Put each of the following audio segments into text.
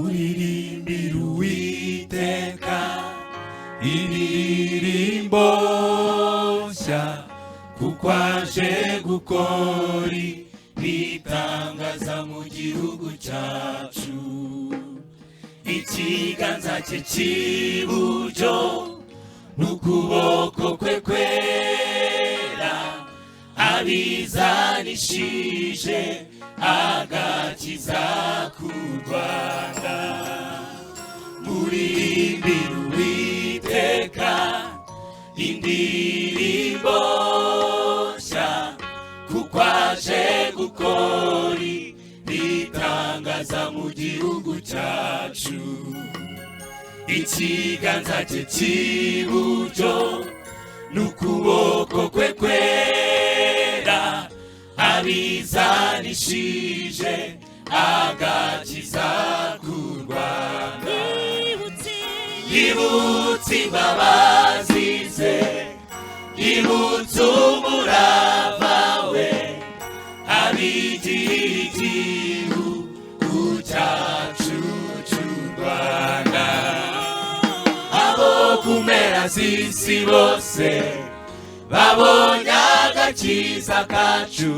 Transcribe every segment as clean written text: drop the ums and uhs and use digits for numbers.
muririmbire Uwiteka indirimbo nshya, kuko aje gukora ibitangaza mu gihugu cyacu. Ikiganza cye cy'iburyo n'ukuboko kwe kwera abizanishije agakiza ku Rwanda. Muririmbire Uwiteka indirimbo nshya, kuko aje gukora ibitangaza mu gihugu cyacu. Ikiganza cye cy'iburyo n'ukuboko kwe kwera abizanishije agakiza ku Rwanda. Yibutse imbabazi ze, yibutse umurava we, abigira igihugu cyacu cy'u Rwanda. Abo ku mpera z'isi bose babonye agakiza kacu,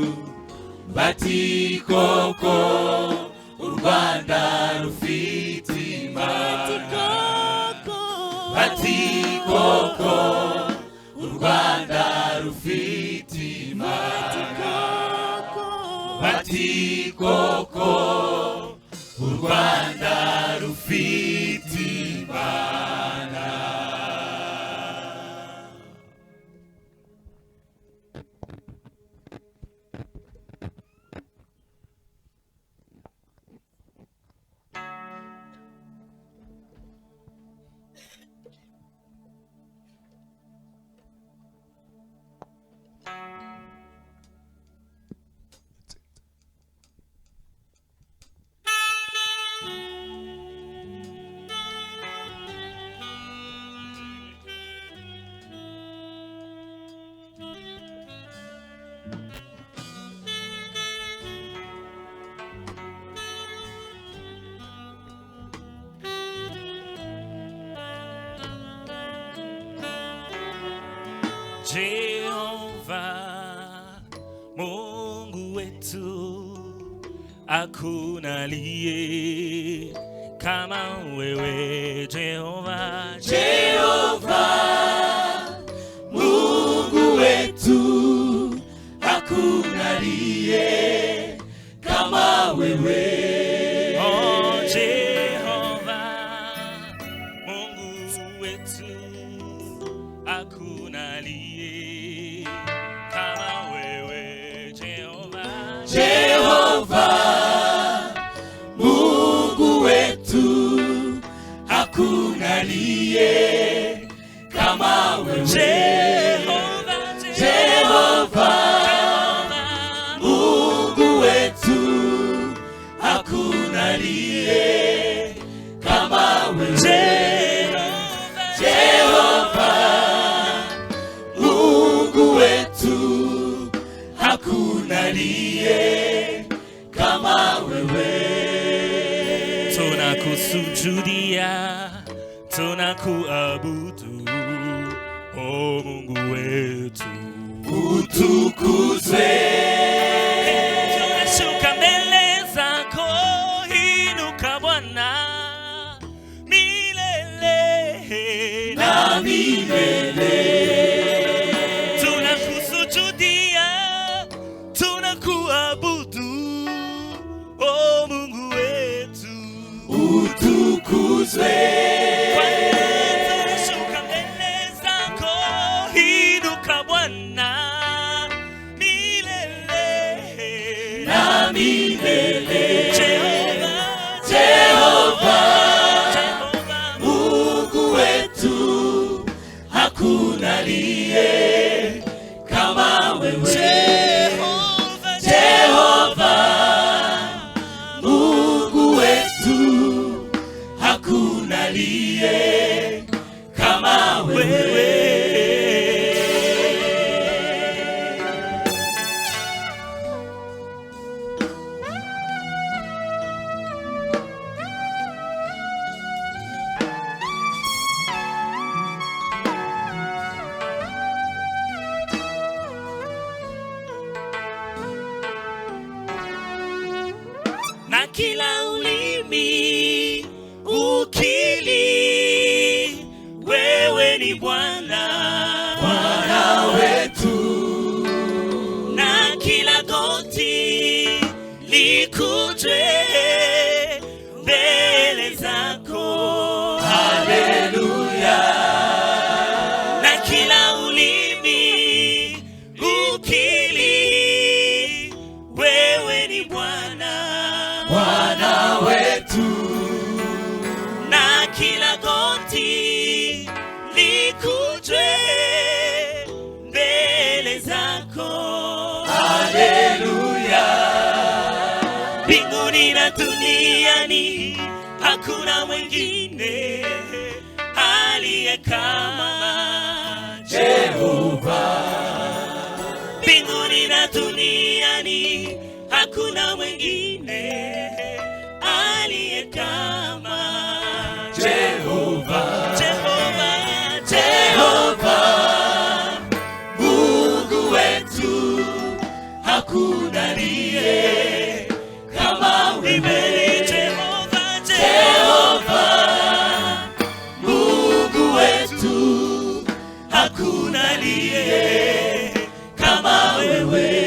bati koko u Rwanda rufite Imana. Bati koko u Rwanda rufite Imana. Bati koko u Rwanda rufite Imana. Jehova Mungu wetu, hakuna aliye kama wewe Jehova. Jehova Mungu wetu, hakuna aliye kama wewe. Oh Jehova Mungu wetu, hakuna aliye kama wewe Jehova. Jehova Mungu wetu, hakuna aliye kama wewe. Jehova Mungu wetu, hakuna aliye kama wewe. Jehova Mungu wetu, hakuna aliye kama wewe. Tunakusujudia, tunakuabudu, o Mungu wetu, utukuzwe. Tunashuka mbele zako, inuka Bwana, milele na milele. Tunakusujudia, tunakuabudu, o Mungu wetu, utukuzwe. tunashuka mbele zako, inuka Bwana, milele Na milele. Jehova, Jehova Jehova Mungu wetu, hakuna aliye kama wewe. Jehova, Jehova Mungu wetu, hakuna aliye kama wewe. kila ulimi ukili wewe ni Bwana, Bwana wetu, na kila goti likuje mbele zako. haleluya, Na kila ulimi ukili wewe ni Bwana, Bwana wetu, na kila goti likuje mbele zako. haleluya, Mbinguni na duniani hakuna mwingine aliye kama Jehova, mbinguni na duniani hakuna mwingine aliye kama Jehova, Jehova, Jehova, Mungu wetu, hakuna aliye kama wewe. Jehova, Jehova, Mungu wetu, hakuna aliye kama wewe.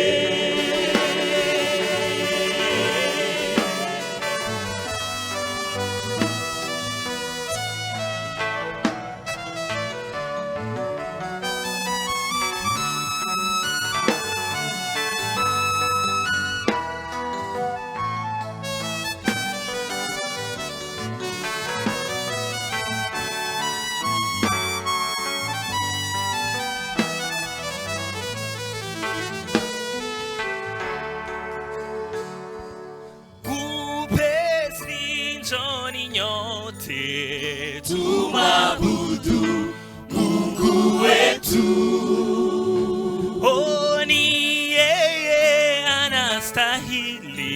upesi njoni nyote Tumwabudu Mungu wetu, Oh, ni yeye anastahili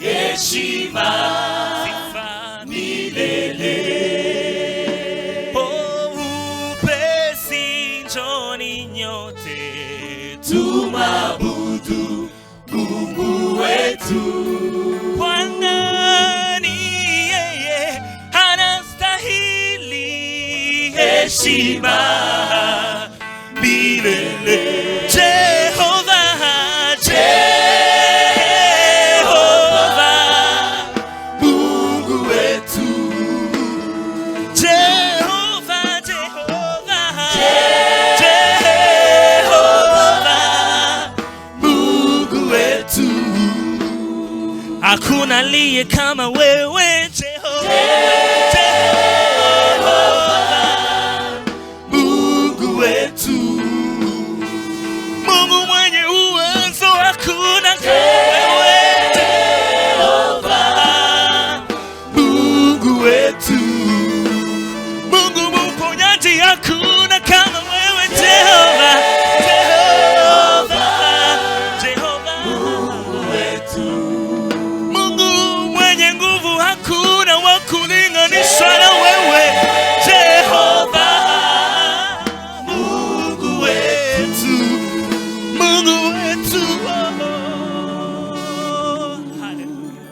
heshima sifa milele. Oh, upesi njoni nyote Tumwabudu Mungu wetu, Bwana ni yeye anastahili heshima milele. Jehova, Jehova, Mungu wetu, Jehova, Jehova, Jehova, Mungu wetu, hakuna aliye kama wewe Jehova, Mungu wetu, Mungu mwenye uwezo, hakuna kama wewe Jehova, Mungu wetu, Mungu mponyaji, hakuna kama wewe Jehova, Jehova, Jehova, Mungu wetu, Mungu mwenye nguvu, hakuna wa kulinganishwa na wewe Jehova, Mungu wetu, Mungu wetu. Hallelujah.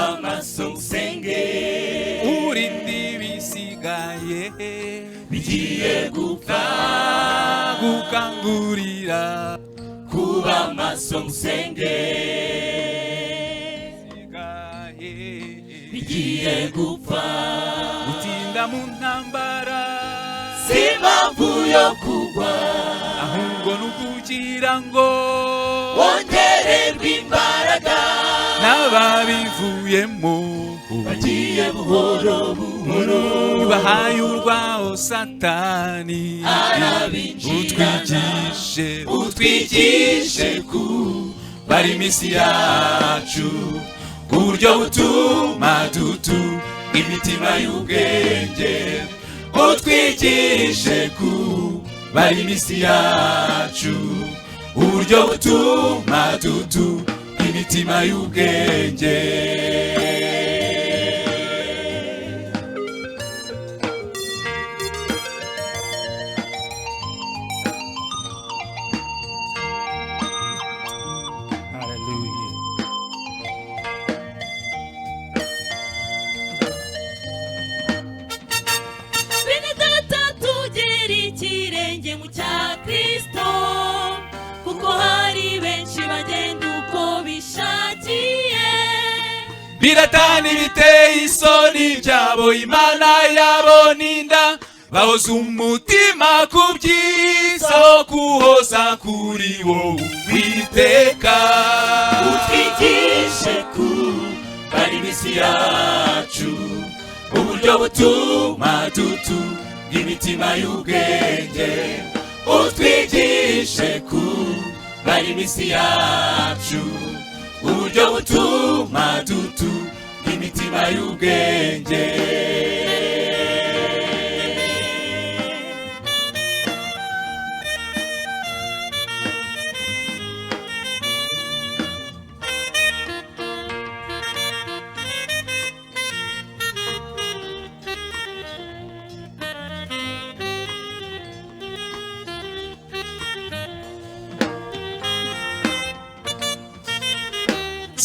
Amasonsenge urindi bisigaye bigiye gupfa, gukangurira kuba maso musenge bigiye gupfa gutinda mu ntambara si impamvu yo kugwa ahubwo nukugira ngo wongererwe imbaraga n'ababivuyemo bagiye buhoro buhoro bahaye urwaho satani arabinjira utwigishe kubara iminsi yacu uburyo butuma imitima y'ubwenge utwigishe kubara iminsi yacu uburyo butuma imitima y'ubwenge biratani biteye isoni byabo imana yabo ninda bahoza umutima ku byiza wo kuhoza kuri wowe witeka utwigishe kubara iminsi yacu uburyo butuma imitima y'ubwenge utwigishe kubara iminsi yacu uburyo butuma imitima y'ubwenge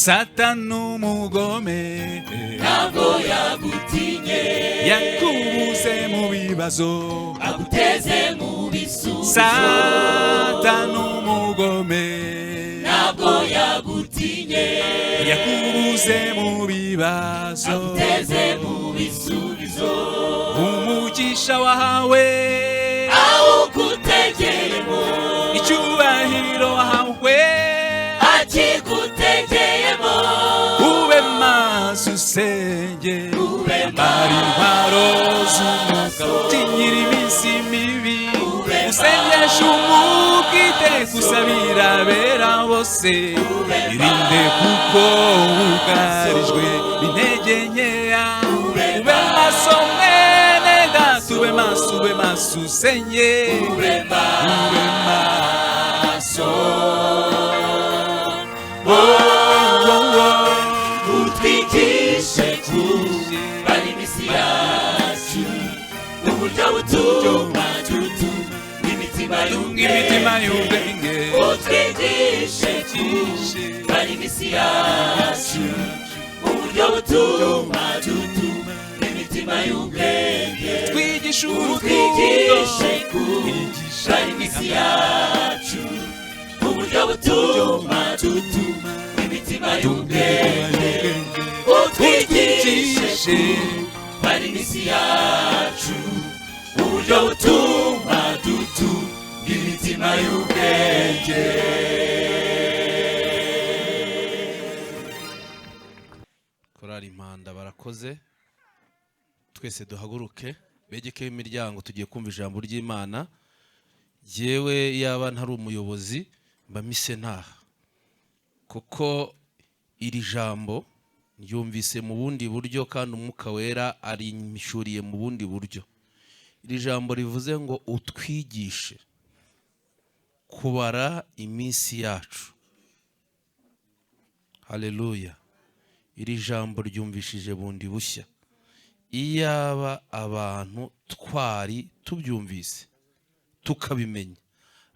Satani umugome ntabwo yagutinye yakubuze mu bibazo aguteze mu bisubizo Satani umugome ntabwo yagutinye yakubuze mu bibazo aguteze mu bisubizo umugisha wahawe awugutegeyemo icyubahiro wahawe akigutegeyemo ube maso usenge mari intwaro z'umwuka utinyira iminsi mibi usengesha umwuka iteka usabira abera bose irinde kuko wugarijwe intege nkeya ube maso mwene data ube maso usenge ube maso utwigishe kubara iminsi yacu uburyo butuma imitima y'ubwenge utwigishe kubara iminsi yacu uburyo butuma imitima y'ubwenge twigisha utwigishe kubara iminsi yacu uburyo butuma imitima y'ubwenge utwigishe kubara iminsi yacu uburyo butuma imitima y'ubwenge. Korali Impanda barakoze, twese duhaguruke begekeho imiryango tugiye kumva ijambo ry'Imana. Yewe yaba ntari umuyobozi mba mise ntaha, kuko iri jambo ryumvise mu bundi buryo kandi umwuka wera arimishuriye mu bundi buryo. Iri jambo rivuze ngo utwigishe kubara iminsi yacu. Haleluya. Iri jambo ryumvishije bundi bushya. Iyaba abantu twari tubyumvise tukabimenya,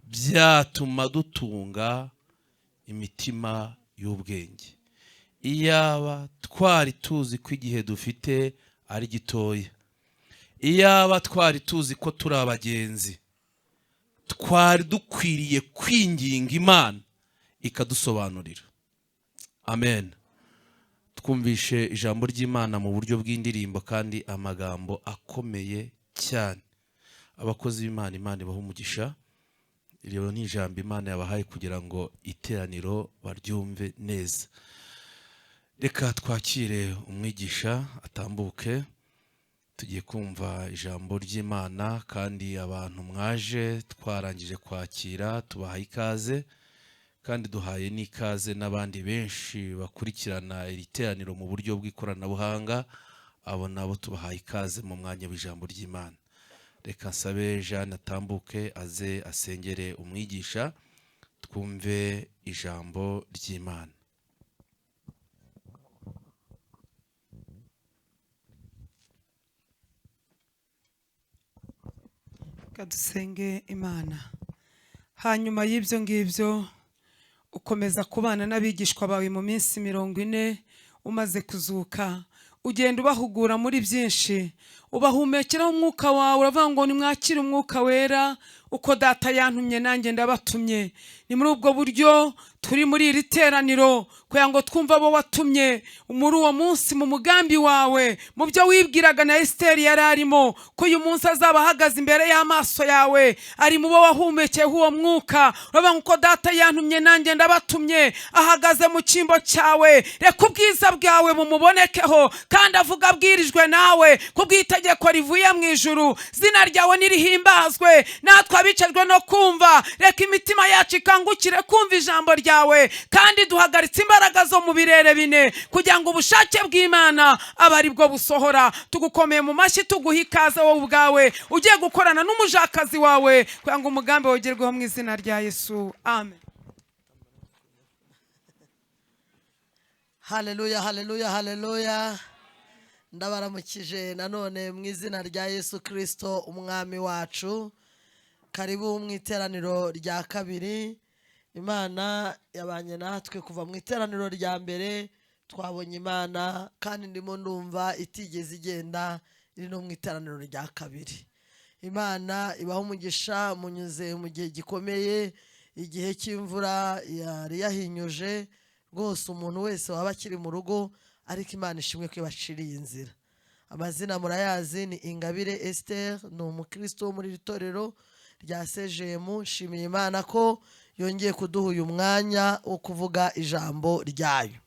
byatuma dutunga imitima y'ubwenge. Iyaba twari tuzi ko igihe dufite ari gitoya, iyaba twari tuzi ko turi abagenzi, twari dukwiriye kwinginga Imana ikadusobanurira. Amen. Twumvishe ijambo ry'Imana mu buryo bw'indirimbo kandi amagambo akomeye cyane. Abakozi b'Imana, Imana ibaha umugisha. Iryo ni ijambo Imana yabahaye kugira ngo iteraniro baryumve neza. Reka twakire umwigisha atambuke. Tugiye kumva ijambo ry'Imana kandi abantu mwaje twarangije kwakira tubahaye ikaze, kandi duhaye n'ikaze n'abandi benshi bakurikirana iri teraniro mu buryo bw'ikoranabuhanga. Abo nabo tubahaye ikaze mu mwanya w'ijambo ry'Imana. Reka nsabe Jeanne atambuke aze asengere umwigisha, twumve ijambo ry'Imana. Kadusenge Imana. Hanyuma y'ibyo ngibyo ukomeza kubana n'abigishwa bawe mu minsi 40 umaze kuzuka, ugenda ubahugura muri byinshi, ubahumekeraho umwuka wawe, uravuga ngo nimwakire umwuka wera uko data yantumye nanjye ndabatumye. Ni muri ubwo buryo turi muri iri teraniro kugira ngo twumve abo watumye muri uwo munsi mu mugambi wawe, mu byo wibwiraga na Esteri yari arimo, ko uyu munsi azaba ahagaze imbere y'amaso yawe ari mu bo wahumekeyeho uwo mwuka. Uravuga ngo uko data yantumye nanjye ndabatumye, ahagaze mu cyimbo cyawe. Reka ubwiza bwawe bumubonekeho kandi avuga abwirijwe nawe kubw'itegeko rivuye mu ijuru. Zina ryawe nirihimbazwe, natwe abicajwe no kumva. Reka imitima yacu ikangukire kumva ijambo ryawe, kandi duhagaritse imbaraga zo mu birere bine kugira ngo ubushake bw'Imana abe ari bwo busohora. Tugukomeye mu mashyi, tuguha ikaze wowe ubwawe ugiye gukorana n'umujakazi wawe kugira ngo umugambi wogerweho mu izina rya Yesu. Amen. Haleluya, haleluya, haleluya. Ndabaramukije nanone mu izina rya Yesu Kristo umwami wacu. Karibu mu iteraniro rya kabiri. Imana yabanye natwe kuva mu iteraniro rya mbere, twabonye Imana kandi ndimo ndumva itigeze igenda iri no mu iteraniro rya kabiri. Imana ibaho umugisha, munyuze mu gihe gikomeye, igihe cy'imvura yari yahinyuje rwose umuntu wese waba akiri mu rugo, ariko Imana ishimwe ko ibaciriye inzira. Amazina murayazi, ni Ingabire Esther, ni umukristo wo muri itorero rya CGM. Nshimiye Imana ko yongeye kuduha uyu mwanya wo kuvuga ijambo ryayo,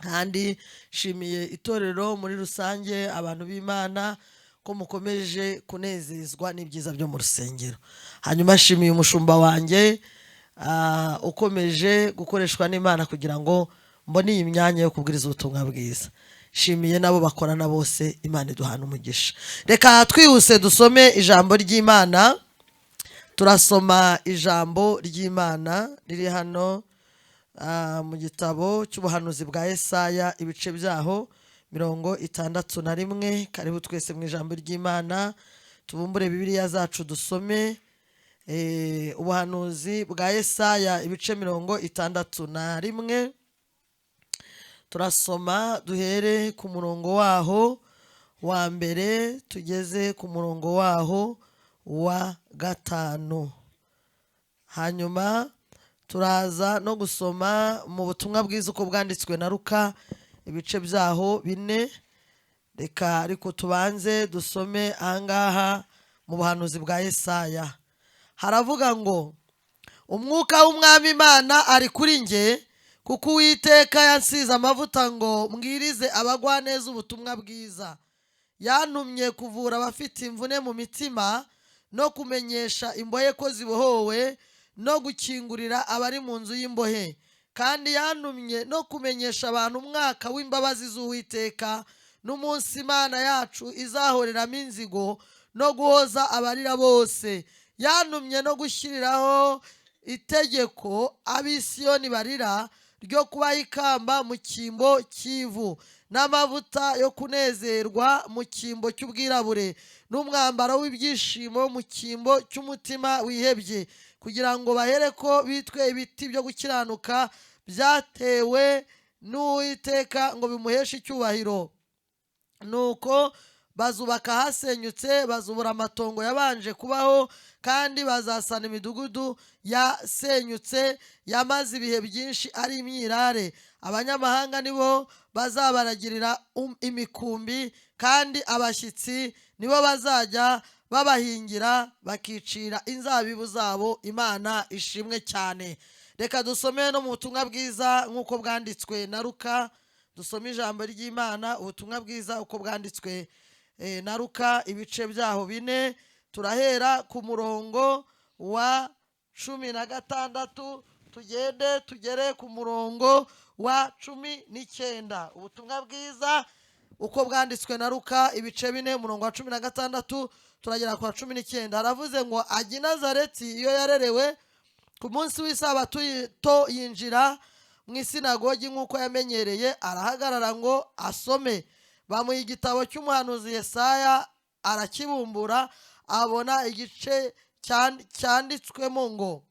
kandi nshimiye itorero muri rusange, abantu b'Imana ko mukomeje kunezezwa n'ibyiza byo mu rusengero. Hanyuma nshimiye umushumba wanjye ukomeje gukoreshwa n'Imana kugira ngo mbone iyi myanya yo kubwiriza ubutumwa bwiza. Nshimiye nabo bakorana bose, Imana iduhana umugisha. Reka twihuse dusome ijambo ry'Imana. Turasoma ijambo ry'Imana riri hano mu gitabo cy'ubuhanuzi bwa Yesaya, ibice byaho 61. Karibu twese mu ijambo ry'Imana, tubumbure Bibiliya zacu dusome ubuhanuzi bwa Yesaya ibice 61. Turasoma duhere ku murongo waho wa mbere tugeze ku murongo waho wa 5. Hanyuma turaza no gusoma mu butumwa bwiza uko bwanditswe na Luka ibice byaho 4. Reka ariko tubanze dusome ahangaha mu buhanuzi bwa Yesaya. Haravuga ngo, umwuka w'umwami Imana ari kuri nge, kuko Uwiteka yansize amavuta ngo mbwirize abagwaneza ubutumwa bwiza. Yantumye kuvura abafite imvune mu mitima, no kumenyesha imbohe ko zibohowe, no gukingurira abari mu nzu y'imbohe. Kandi yantumye no kumenyesha abantu umwaka w'imbabazi z'Uwiteka, n'umunsi Imana yacu izahoreramo inzigo, no guhoza abarira bose. Yantumye no gushyiriraho itegeko ab'Isiyoni barira, ryo kubaha ikamba mu cyimbo cy'ivu, n'amavuta yo kunezerwa mu cyimbo cy'ubwirabure, n'umwambaro w'ibyishimo mu cyimbo cy'umutima wihebye, kugira ngo bahereko bitwe ibiti byo gukiranuka byatewe n'Uwiteka ngo bimuheshe icyubahiro. Nuko bazubaka hasenyutse, bazubura amatongo yabanje kubaho, kandi bazasana imidugudu yasenyutse yamaze ibihe byinshi ari imyirare. Abanyamahanga nibo bazabaragirira imikumbi, kandi abashyitsi nibo bazajya babahingira bakicira inzabibu zabo. Imana ishimwe cyane. Reka dusome no mu butumwa bwiza nk'uko bwanditswe na Luka. Dusome ijambo ry'Imana, ubutumwa bwiza uko bwanditswe na Luka, ibice byaho 4. Turahera ku murongo wa 16 tugere ku murongo wa 19. Ubutumwa bwiza uko bwanditswe na Luka, ibice 4, umurongo wa 16 turagera ku wa 19. Haravuze ngo ajya i Nazareti iyo yarerewe. Ku munsi w'isabato yinjira mu isinagogi nk'uko yamenyereye, arahagarara ngo asome. Bamuha igitabo cy'umuhanuzi Yesaya, arakibumbura, abona igice cyanditswemo ngo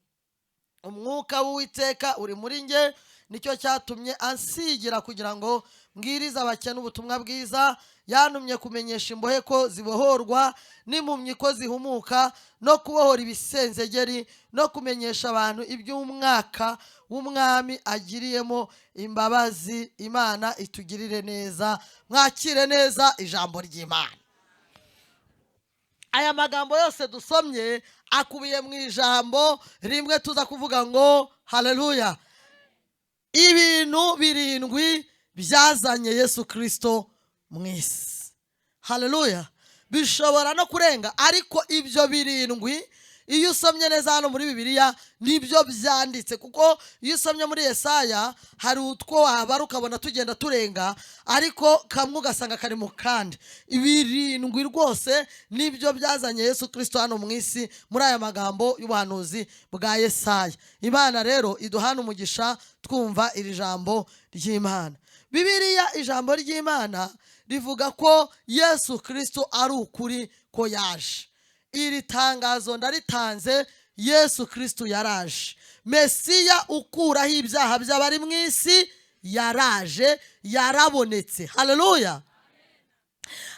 umwuka w'Uwiteka uri muri nge, nicyo cyatumye ansigira kugira ngo mbwirize abakene ubutumwa bwiza. Yantumye kumenyesha imbohe ko zibohorwa, n'impumyi ko zihumuka, no kubohora ibisenzegeri, no kumenyesha abantu iby'umwaka w'umwami agiriyemo imbabazi. Imana itugirire neza. Mwakire neza ijambo ry'Imana. Aya magambo yose dusomye akubiye mu ijambo rimwe tuza kuvuga ngo haleluya. Ibintu 7 byazanye Yesu Kristo mu isi. Haleluya. Bishobora no kurenga, ariko ibyo 7 iyo usomye neza hano muri Bibiliya nibyo byanditse, kuko iyo usomye muri Yesaya hari utwo wabara ukabona tugenda turenga, ariko kamwe ugasanga kari mu kandi. 7 rwose nibyo byazanye Yesu Kristo hano mu isi muri aya magambo y'ubuhanuzi bwa Yesaya. Imana rero iduhana umugisha twumva iri jambo ry'Imana. Bibiliya ijambo ry'Imana rivuga ko Yesu Kristo ari ukuri ko yaje. Iri tangazo ndaritanze, Yesu Kristo yaraje. Mesiya ukuraho ibyaha by'abari mu isi yaraje, yarabonetse. Haleluya.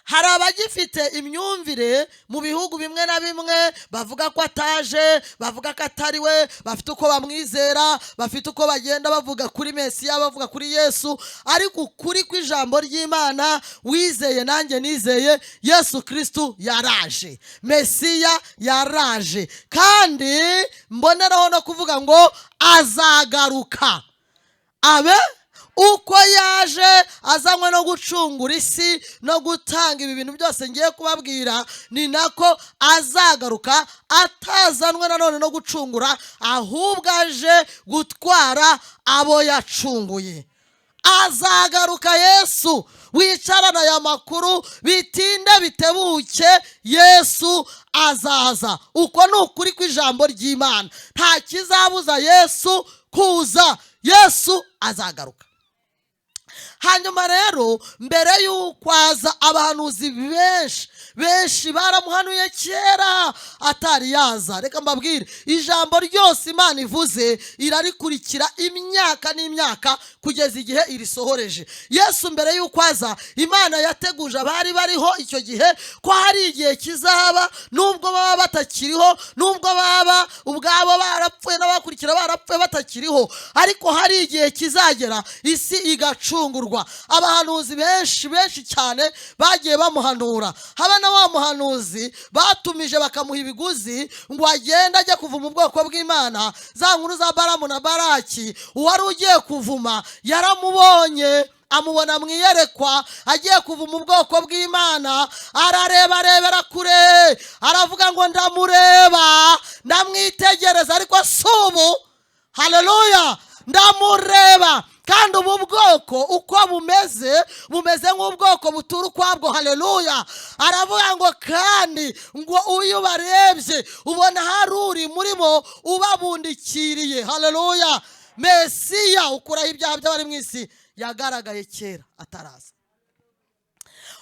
Hari abagifite imyumvire mu bihugu bimwe na bimwe bavuga ko ataje, bavuga ko atari we, bafite uko bamwizera, bafite uko bagenda bavuga kuri Mesiya, bavuga kuri Yesu, ariko ukuri kw'ijambo ry'Imana wizeye nanjye nizeye, Yesu Kristo yaraje. Mesiya yaraje, kandi mboneraho no kuvuga ngo azagaruka. Abe uko yaje azanywe no gucungura isi no gutanga ibi bintu byose ngiye kubabwira, ni nako azagaruka, atazanwe nanone no gucungura, ahubwo aje gutwara abo yacunguye. Azagaruka Yesu. Wicarana aya makuru bitinde bitebuke, Yesu azaza. Uko ni ukuri kw'ijambo ry'Imana. Nta kizabuza Yesu kuza. Yesu azagaruka. Hanyuma rero mbere y'uko aza, abahanuzi benshi baramuhanuye kera atari yaza. Reka mbabwire, ijambo ryose Imana ivuze irarikurikira imyaka n'imyaka kugeza igihe irisohoreje. Yesu mbere y'uko aza, Imana yateguje abari bariho icyo gihe ko hari igihe kizaba, nubwo baba batakiriho, nubwo baba ubwabo barapfuye n'abakurikira barapfuye batakiriho, ariko hari igihe kizagera isi igacungurwa. Abahanuzi benshi cyane bagiye bamuhanura. Haba na wa muhanuzi batumije bakamuha ibiguzi ngo agende ajye kuvuma ubwoko bw'Imana, za nkuru za Balamu na Baraki. Uwari ugiye kuvuma yaramubonye, amubona mu iyerekwa agiye kuvuma ubwoko bw'Imana, ararebera kure, aravuga ngo ndamureba, ndamwitegereza, ariko subu. Haleluya. Ndamureba, kandi ubu bwoko uko bumeze nk'ubwoko butura ukwabwo. Haleluya. Aravuga ngo kandi ngo uyu barebye ubona hari uri murimo ubabundikiriye. Haleluya. Mesiya ukuraho ibyaha by'abari mu isi yagaragaye kera ataraza.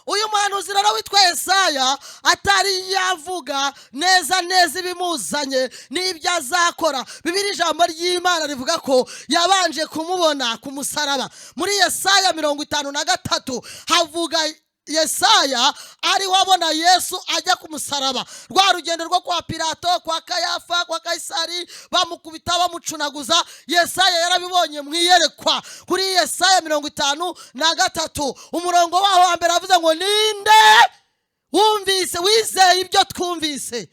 Uyu muhanuzi rero witwa Yesaya atari yavuga neza ibimuzanye n'ibyo azakora. Bibiliya ijambo ry'Imana rivuga ko yabanje kumubona ku musaraba. Muri Yesaya 53 havuga Yesaya ari wabona Yesu ajya ku musaraba, rwa rugendo rwo kwa Pilato, kwa Kayafa, kwa Kaisari, bamukubita bamucunaguza. Yesaya yarabibonye mu iyerekwa kuri Yesaya 53 umurongo waho wa mbere avuze ngo ninde wumvise wizeye ibyo twumvise?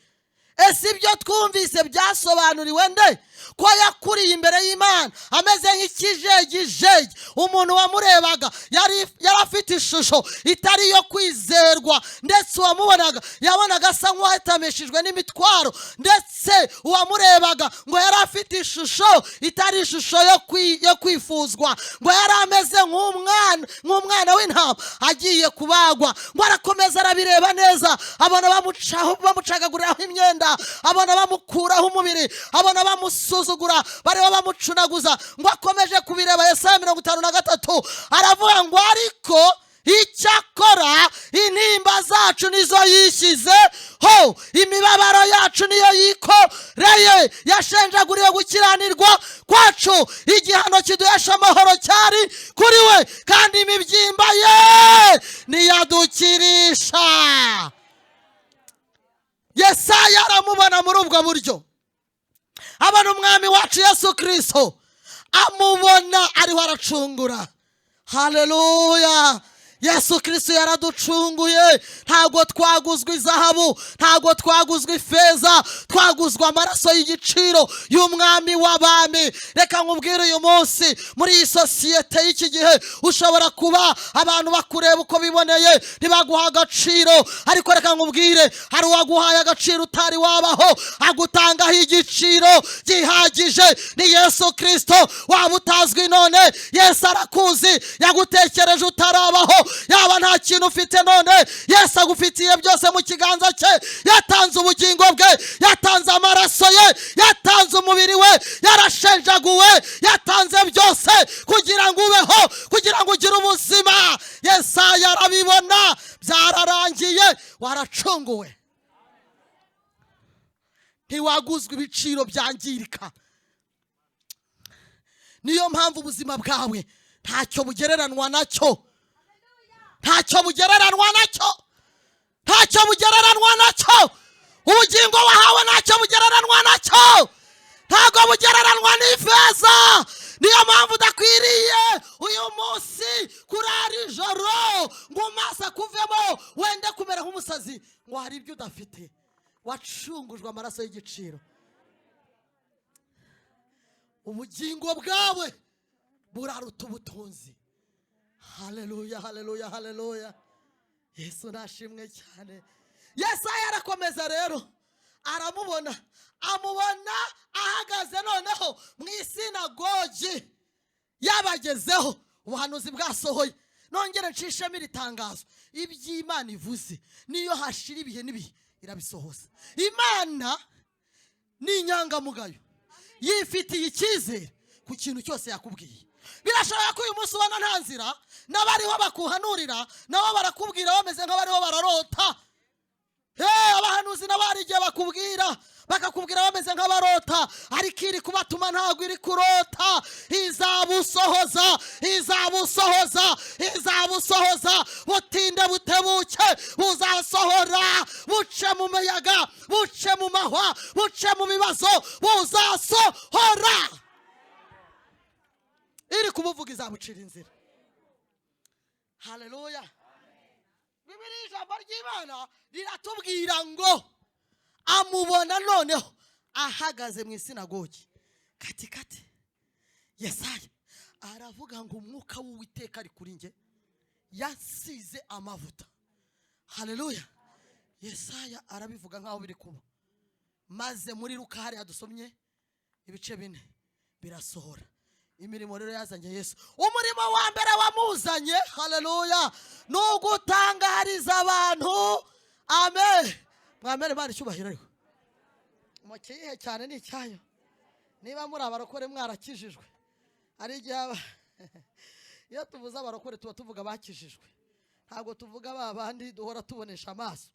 Ese ibyo twumvise byasobanuriwe nde? Ko yakuriye imbere y'Imana ameze nk'ikijegijege, umuntu wamurebaga yari afite ishusho itari yo kwizerwa, ndetse uwamubonaga yabonaga asa nk'uwatameshejwe n'imitwaro, ndetse uwamurebaga ngo yari afite ishusho itari ishusho yo kwifuzwa, ngo yari ameze nk'umwana w'intama agiye kubagwa. Ngo arakomeza arabireba neza, abona bamucagaguriraho imyenda, abona bamukuraho umubiri, abona bamusuzugura, bareba bamucunaguza. Ngo akomeje kubireba Yesaya 53 aravuga ngo ariko icyakora intimba zacu nizo yishyize ho, imibabaro yacu niyo yikoreye, yashenjaguriwe gukiranirwa kwacu, igihano kiduhesha amahoro cyari kuri we, kandi imibyimba ye niyadukirisha. Yesaya aramubona muri ubwo buryo, abona umwami wacu Yesu Kristo, amubona ariho aracungura. Haleluya! Yesu Kristo yaraducunguye, ntago twaguzwe izahabu, ntago twaguzwe ifeza, twaguzwe amaraso y'igiciro y'umwami w'abami. Reka nkubwire uyu munsi, muri iyi sosiyete y'iki gihe ushobora kuba abantu bakureba uko biboneye, ntibaguha agaciro, ariko reka nkubwire hari uwaguhaye agaciro utari wabaho, agutangaho igiciro gihagije, ni Yesu Kristo. Waba utazwi none Yesu arakuzi, yagutekereje utarabaho, yaba nta kintu ufite none Yesu agufitiye byose mu kiganza cye. Yatanze ubugingo bwe, yatanze amaraso ye, yatanze umubiri we, yarashenjaguwe, yatanze byose kugira ngo ubeho, kugira ngo ugire ubuzima. Yesaya arabibona, byararangiye, waracunguwe, ntiwaguzwe ibiciro byangirika. Niyo mpamvu ubuzima bwawe ntacyo bugereranwa nacyo, ntacyo bugereranwa nacyo, ntacyo bugereranwa nacyo. Ubugingo wahawe ntacyo bugereranwa nacyo, ntago bugereranwa n'ifeza. Niyo mpamvu udakwiriye uyu munsi kurara ijoro ngo umasa kuvemo wende kumera nk'umusazi, ngo hari ibyo udafite. Wacungujwe amaraso y'igiciro. Ubugingo bwawe buraruta ubutunzi. Haleluya, haleluya, haleluya. Yesu nashimwe cyane. Yesaya arakomeza rero, aramubona, amubona ahagaze noneho mu isinagogi yabagezeho. Ubuhanuzi bwasohoye. Nongere nshishemo iri tangazo, iby'Imana ivuze niyo hashira ibihe n'ibihe irabisohoza. Imana ni inyangamugayo, yifitiye icyizere ku kintu cyose yakubwiye. Birashoboka ko uyu munsi ubona nta nzira, n'abariho bakuhanurira nabo barakubwira bameze nk'abariho bararota. Abahanuzi nabo hari igihe bakubwira, bakakubwira bameze nk'abarota, ariko iri kubatuma ntabwo iri kurota. Izabusohoza, izabusohoza, izabusohoza, butinde butebuke buzasohora, buce mu muyaga, buce mu mahwa, buce mu bibazo, buzasohora. Iri kumuvuga izabucira inzira. Haleluya. Bibiliya ijambo ry'Imana riratubwira ngo amubona noneho ahagaze mu isinagogi katikati. Yesaya aravuga ngo umwuka w'Uwiteka ari kuri nge, yasize amavuta. Haleluya. Yesaya arabivuga nkaho biri kuba, maze muri Luka hari adusomye ibice 4 birasohora. Imirimo rero yazanye Yesu, umurimo wa mbere wamuzanye, haleluya, n'ugutangariza abantu. Amen. Mwamere Imana icyubahiro. Ariko mukihe cyane ni icyayo. Niba muri abarokore mwarakijijwe, ari igihe iyo tuvuze abarokore tuba tuvuga bakijijwe, ntabwo tuvuga babandi duhora tubonesha amaso.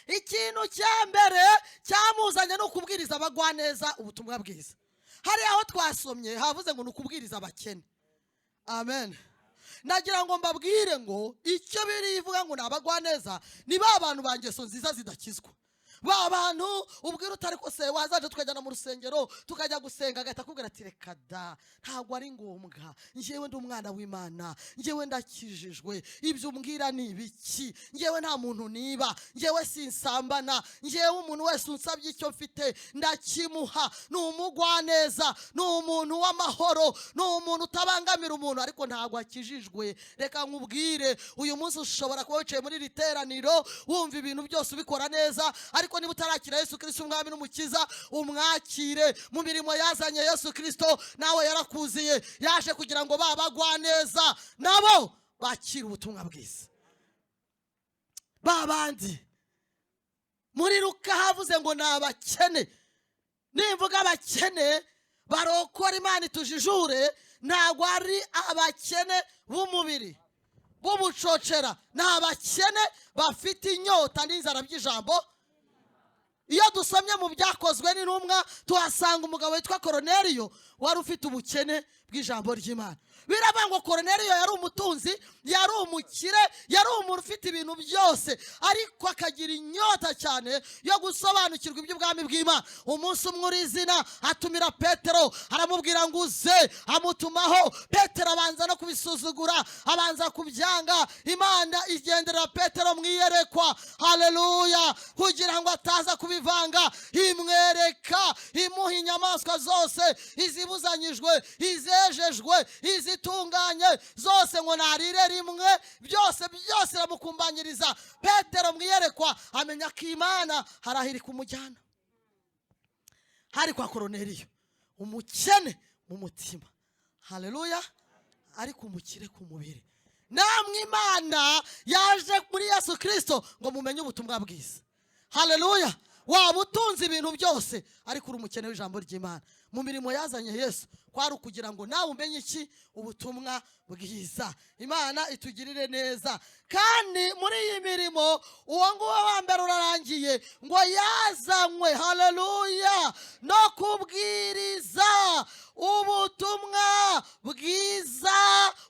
Ikintu cya mbere cyamuzanye no kubwiriza abagwaneza ubutumwa bwiza. Hari aho twasomye havuze ngo nukubwiriza abakene. Amen. nagira ngo mbabwire ngo icyo biri ivuga ngo nabagwaneza ni ba bantu ba ngeso nziza zidakizwa. Ba bantu ubwira utari ko se wazaje tukajyana mu rusengero tukajya gusenga agahita akubwira ati reka da ntabwo ari ngombwa, njyewe ndi umwana w'Imana, njyewe ndakijijwe, ibyo umbwira ni ibiki, njyewe nta muntu niba, njyewe sinsambana, njyewe umuntu wese unsabye icyo mfite ndakimuha, ni umugwaneza, ni umuntu w'amahoro, ni umuntu utabangamira umuntu ariko ntabwo akijijwe. Reka nkubwire uyu munsi ushobora kuba wicaye muri iri teraniro wumva ibintu byose ubikora neza, ariko niba utarakira Yesu Kristo umwami n'umukiza umwakire. Mu mirimo yazanye Yesu Kristo nawe yarakuziye, yaje kugira ngo babagwa neza nabo bakira ubutumwa bwiza. Babandi muri Luka havuze ngo nabakene. Nimvuga abakene barokora Imana itujijure, ntabwo ari abakene b'umubiri b'ubucocera, ni abakene bafite inyota n'inzara by'ijambo. Iyo dusomye mu byakozwe n'intumwa tuhasanga umugabo witwa Koroneliyo wari ufite ubukene bw'ijambo ry'Imana. Biravuga ngo Koroneliyo yari umutunzi, yari umukire, yari umuntu ufite ibintu byose, ariko akagira inyota cyane yo gusobanukirwa iby'ubwami bw'Imana. Umunsi umwe urizina atumira Petero, aramubwira ngo uze, amutumaho. Petero abanza no kubisuzugura, abanza kubyanga. Imana igendera Petero mu iyerekwa, haleluya, kugira ngo ataza kubivanga. Imwereka, imuha inyamaswa zose, izibuzanyijwe, izejejwe, izitunganye zose, ngo narire rimwe, byose iramukumbanyiriza. Petero mu iyerekwa amenya ko Imana harahiri kumujyana. Hari kwa Koroneliyo umukene mu mutima, haleluya, ariko umukire ku mubiri. Namwe Imana yaje muri Yesu Kristo ngo mumenye ubutumwa bwiza, haleluya. Waba utunze ibintu byose ariko uri umukene w'ijambo ry'Imana. Mu mirimo yazanye Yesu kwari ukugira ngo nawe umenye iki, ubutumwa bwiza. Imana itugirire neza. Kandi muri iyi mirimo uwo nguwo wa mbere urarangiye, ngo yazanywe, haleluya, no kubwiriza ubutumwa bwiza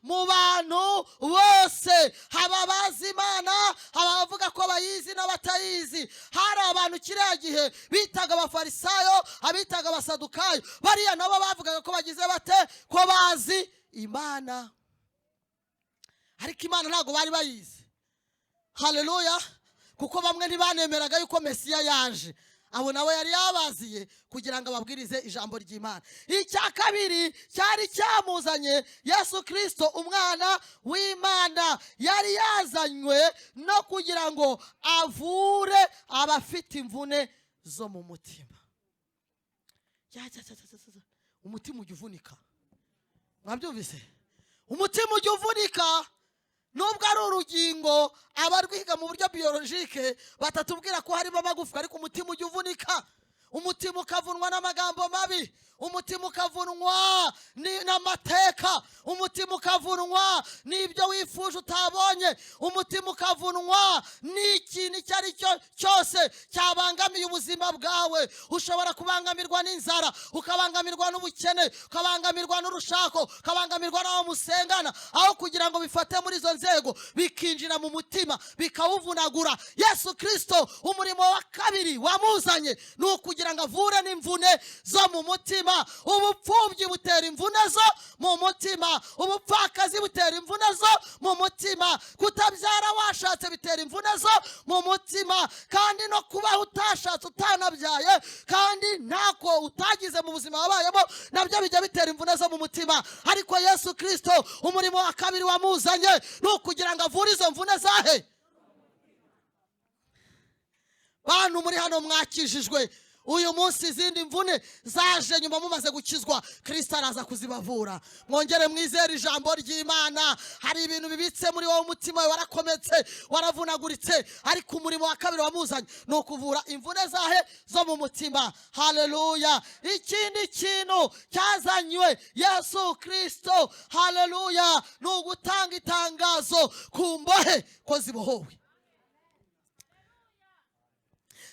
mu bantu bose, haba abazi Imana, haba abavuga ko bayizi n'abatayizi. Hari abantu kiriya gihe bitaga abafarisayo, abitaga abasadukayo, bariya nabo bavugaga ko bagize bate, ko bazi Imana, ariko Imana ntabwo bari bayizi, haleluya, kuko bamwe ntibanemeraga yuko Mesiya yaje. Abo nawe yari yabaziye kugira ngo ababwirize ijambo ry'Imana. Icya kabiri cyari cyamuzanye Yesu Kristo umwana w'Imana, yari yazanywe no kugira ngo avure abafite imvune zo mu mutima. Umutima ujya uvunika, mwabyumvise? Umutima ujya uvunika, nubwo ari urugingo abarwiga mu buryo biologike batatubwira ko harimo amagufwa, ariko umutima ujya uvunika. Umutima ukavunwa n'amagambo mabi, umutima ukavunwa n'amateka, umutima ukavunwa n'ibyo wifuje utabonye, umutima ukavunwa n'ikintu icyo ari cyo cyose cyabangamiye ubuzima bwawe. Ushobora kubangamirwa n'inzara, ukabangamirwa n'ubukene, ukabangamirwa n'urushako, ukabangamirwa n'aho musengana. Aho kugira ngo bifate muri izo nzego bikinjira mu mutima bikawuvunagura, Yesu Kristo umurimo wa kabiri wamuzanye ni ukugira ngo avure n'imvune zo mu mutima. Ubupfubyi butera imvune zo mu mutima, ubupfakazi butera imvune zo mu mutima, kutabyara washatse bitera imvune zo mu mutima, kandi no kubaho utashatse utanabyaye kandi ntako utagize mu buzima wabayemo nabyo bijya bitera imvune zo mu mutima. Ariko Yesu Kristo umurimo wa kabiri wamuzanye ni ukugira ngo avure izo mvune zahe. Bantu muri hano mwakijijwe uyu munsi, izindi mvune zaje nyuma mumaze gukizwa, Kristo araza kuzibavura. Mwongere mwizere ijambo ry'Imana. Hari ibintu bibitse muri wowe, umutima warakometse, waravunaguritse, ariko umurimo wa kabiri wamuzanye ni ukuvura imvune zahe zo mu mutima, haleluya. Ikindi kintu cyazanywe Yesu Kristo, haleluya, ni ugutanga itangazo ku mbohe ko zibohowe.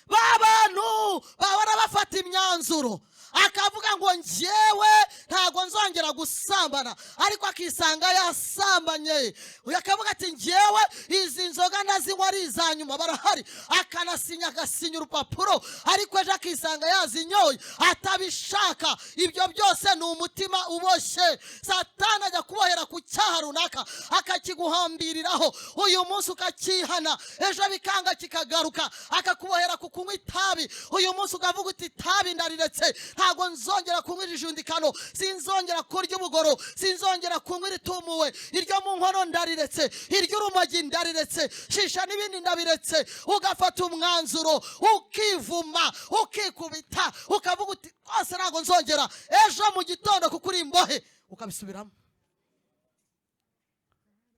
Babantu bahora bafata imyanzuro, akavuga ngo njyewe nta ntago nzongera gusambana, ariko akisanga yasambanye. Akavuga ati njyewe izi nzoga nazinywa ari izanyuma, barahari, akanasinya urupapuro, ariko ejo akisanga yazinyoye atabishaka. Ibyo byose ni umutima uboshye. Satani ajya kubohera ku cyaha runaka akakiguhambiriraho, uyu munsi ukakihana, ejo bikanga kikagaruka, akakubohera ku kunywa itabi. Uyu munsi ukavuga uti itabi ndariretse, ntago nzongera kunywa ijundikano, sinzongera kurya ubugoro, sinzongera kunywa iritumuwe, iryo mu nkono ndariretse, iry'urumogi ndariretse, shisha n'ibindi ndabiretse. Ugafata umwanzuro, ukivuma, ukikubita, ukavuga uti rwose ntago nzongera. Ejo mu gitondo kuko uri imbohe ukabisubiramo.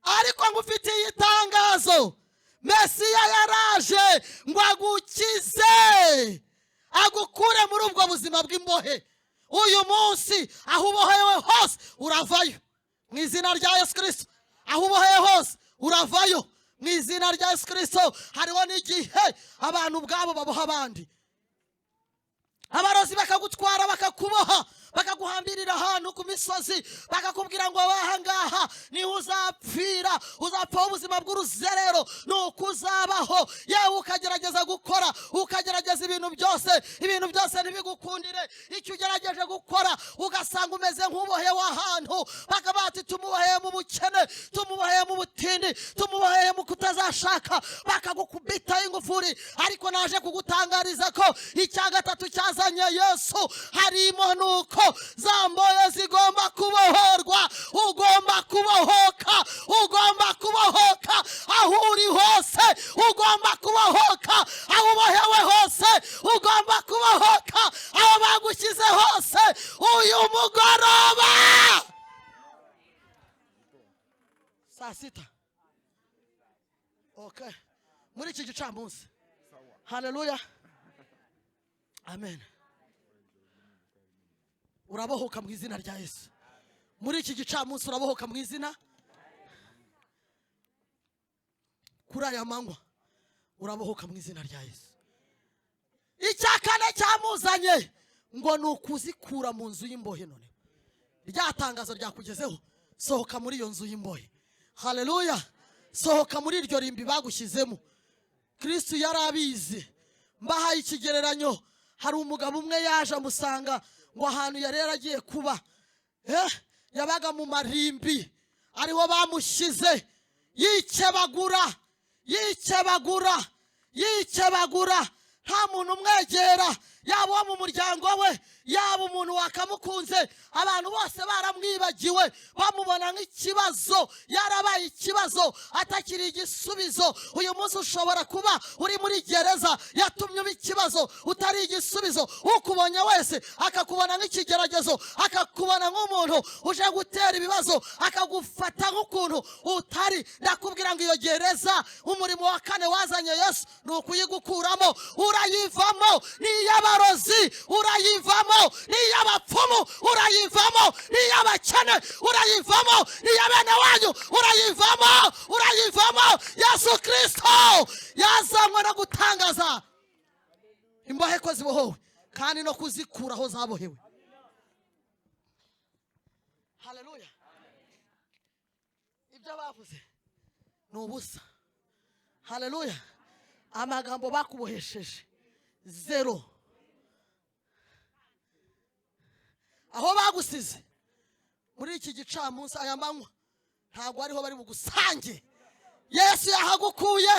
Ariko ngufitiye itangazo, Mesiya yaraje ngo agukize, agukure muri ubwo buzima bw'imbohe. Uyu munsi aho ubohewe hose uravayo mu izina rya Yesu Kristo. Aho uboheye hose uravayo mu izina rya Yesu Kristo. Hariho n'igihe abantu ubwabo baboha abandi, abarozi bakagutwara bakakuboha, bakaguhambirira ahantu ku misozi, bakakubwira ngo waha ngaha niho uzapfira, uzapfaho ubuzima bw'uruzerero, nuko uzabaho. Yewe ukagerageza gukora, ukagerageza ibintu byose ntibigukundire. Icyo ugerageje gukora ugasanga umeze nk'ubohewe ahantu, bakaba bati tumuboheye mu bukene, tumuboheye mu butindi, tumuboheye mu kutazashaka, bakagukubita ingufuri. Ariko naje kugutangariza ko icya gatatu cyazanye Yesu harimo nuko za mbohe zigomba kubohorwa. Ugomba kubohoka, ugomba kubohoka aho uri hose, ugomba kubohoka aho ubohewe hose, ugomba kubohoka aho bagushyize hose. Uyu mugoroba saa sita, okay, muri iki gicamunsi, haleluya, amen, urabohoka mu izina rya Yesu. Muri iki gicamunsi urabohoka mu izina, kuri aya manywa urabohoka mu izina rya Yesu. Icya kane cyamuzanye ngo ni ukuzikura mu nzu y'imbohe. None rya tangazo ryakugezeho, sohoka muri iyo nzu y'imbohe. Haleluya, sohoka muri iryo rimbi bagushyizemo. Kristo yarabizi. Mbahaye ikigereranyo, hari umugabo umwe yaje amusanga ngo ahantu yari yaragiye kuba, yabaga mu marimbi, ariho bamushyize, yikebagura, nta muntu umwegera, yaba uwo mu muryango we, yaba umuntu wakamukunze. Abantu bose baramwibagiwe, bamubona nk'ikibazo, yarabaye ikibazo atakiri igisubizo. Uyu munsi ushobora kuba uri muri gereza yatumye uba ikibazo, utari igisubizo. Ukubonye wese akakubona nk'ikigeragezo, akakubona nk'umuntu uje gutera ibibazo, akagufata nk'ukuntu utari. Ndakubwira ngo iyo gereza umurimo wa kane wazanye Yesu ni ukuyigukuramo. Urayivamo, n'iy'abarozi urayivamo, n'iy'abapfumu urayivamo, n'iy'abakene urayivamo, n'iy'abene wanyu urayivamo. Yesu Kristo yazanywe no gutangaza imbohe ko zibohowe, kandi no kuzikura aho zabohewe. Haleluya. Ibyo bavuze ni ubusa. Haleluya. Amagambo bakubohesheje zero. Aho bagusize muri iki gicamunsi, aya manywa, ntabwo ariho bari bugusange. Yesu yahagukuye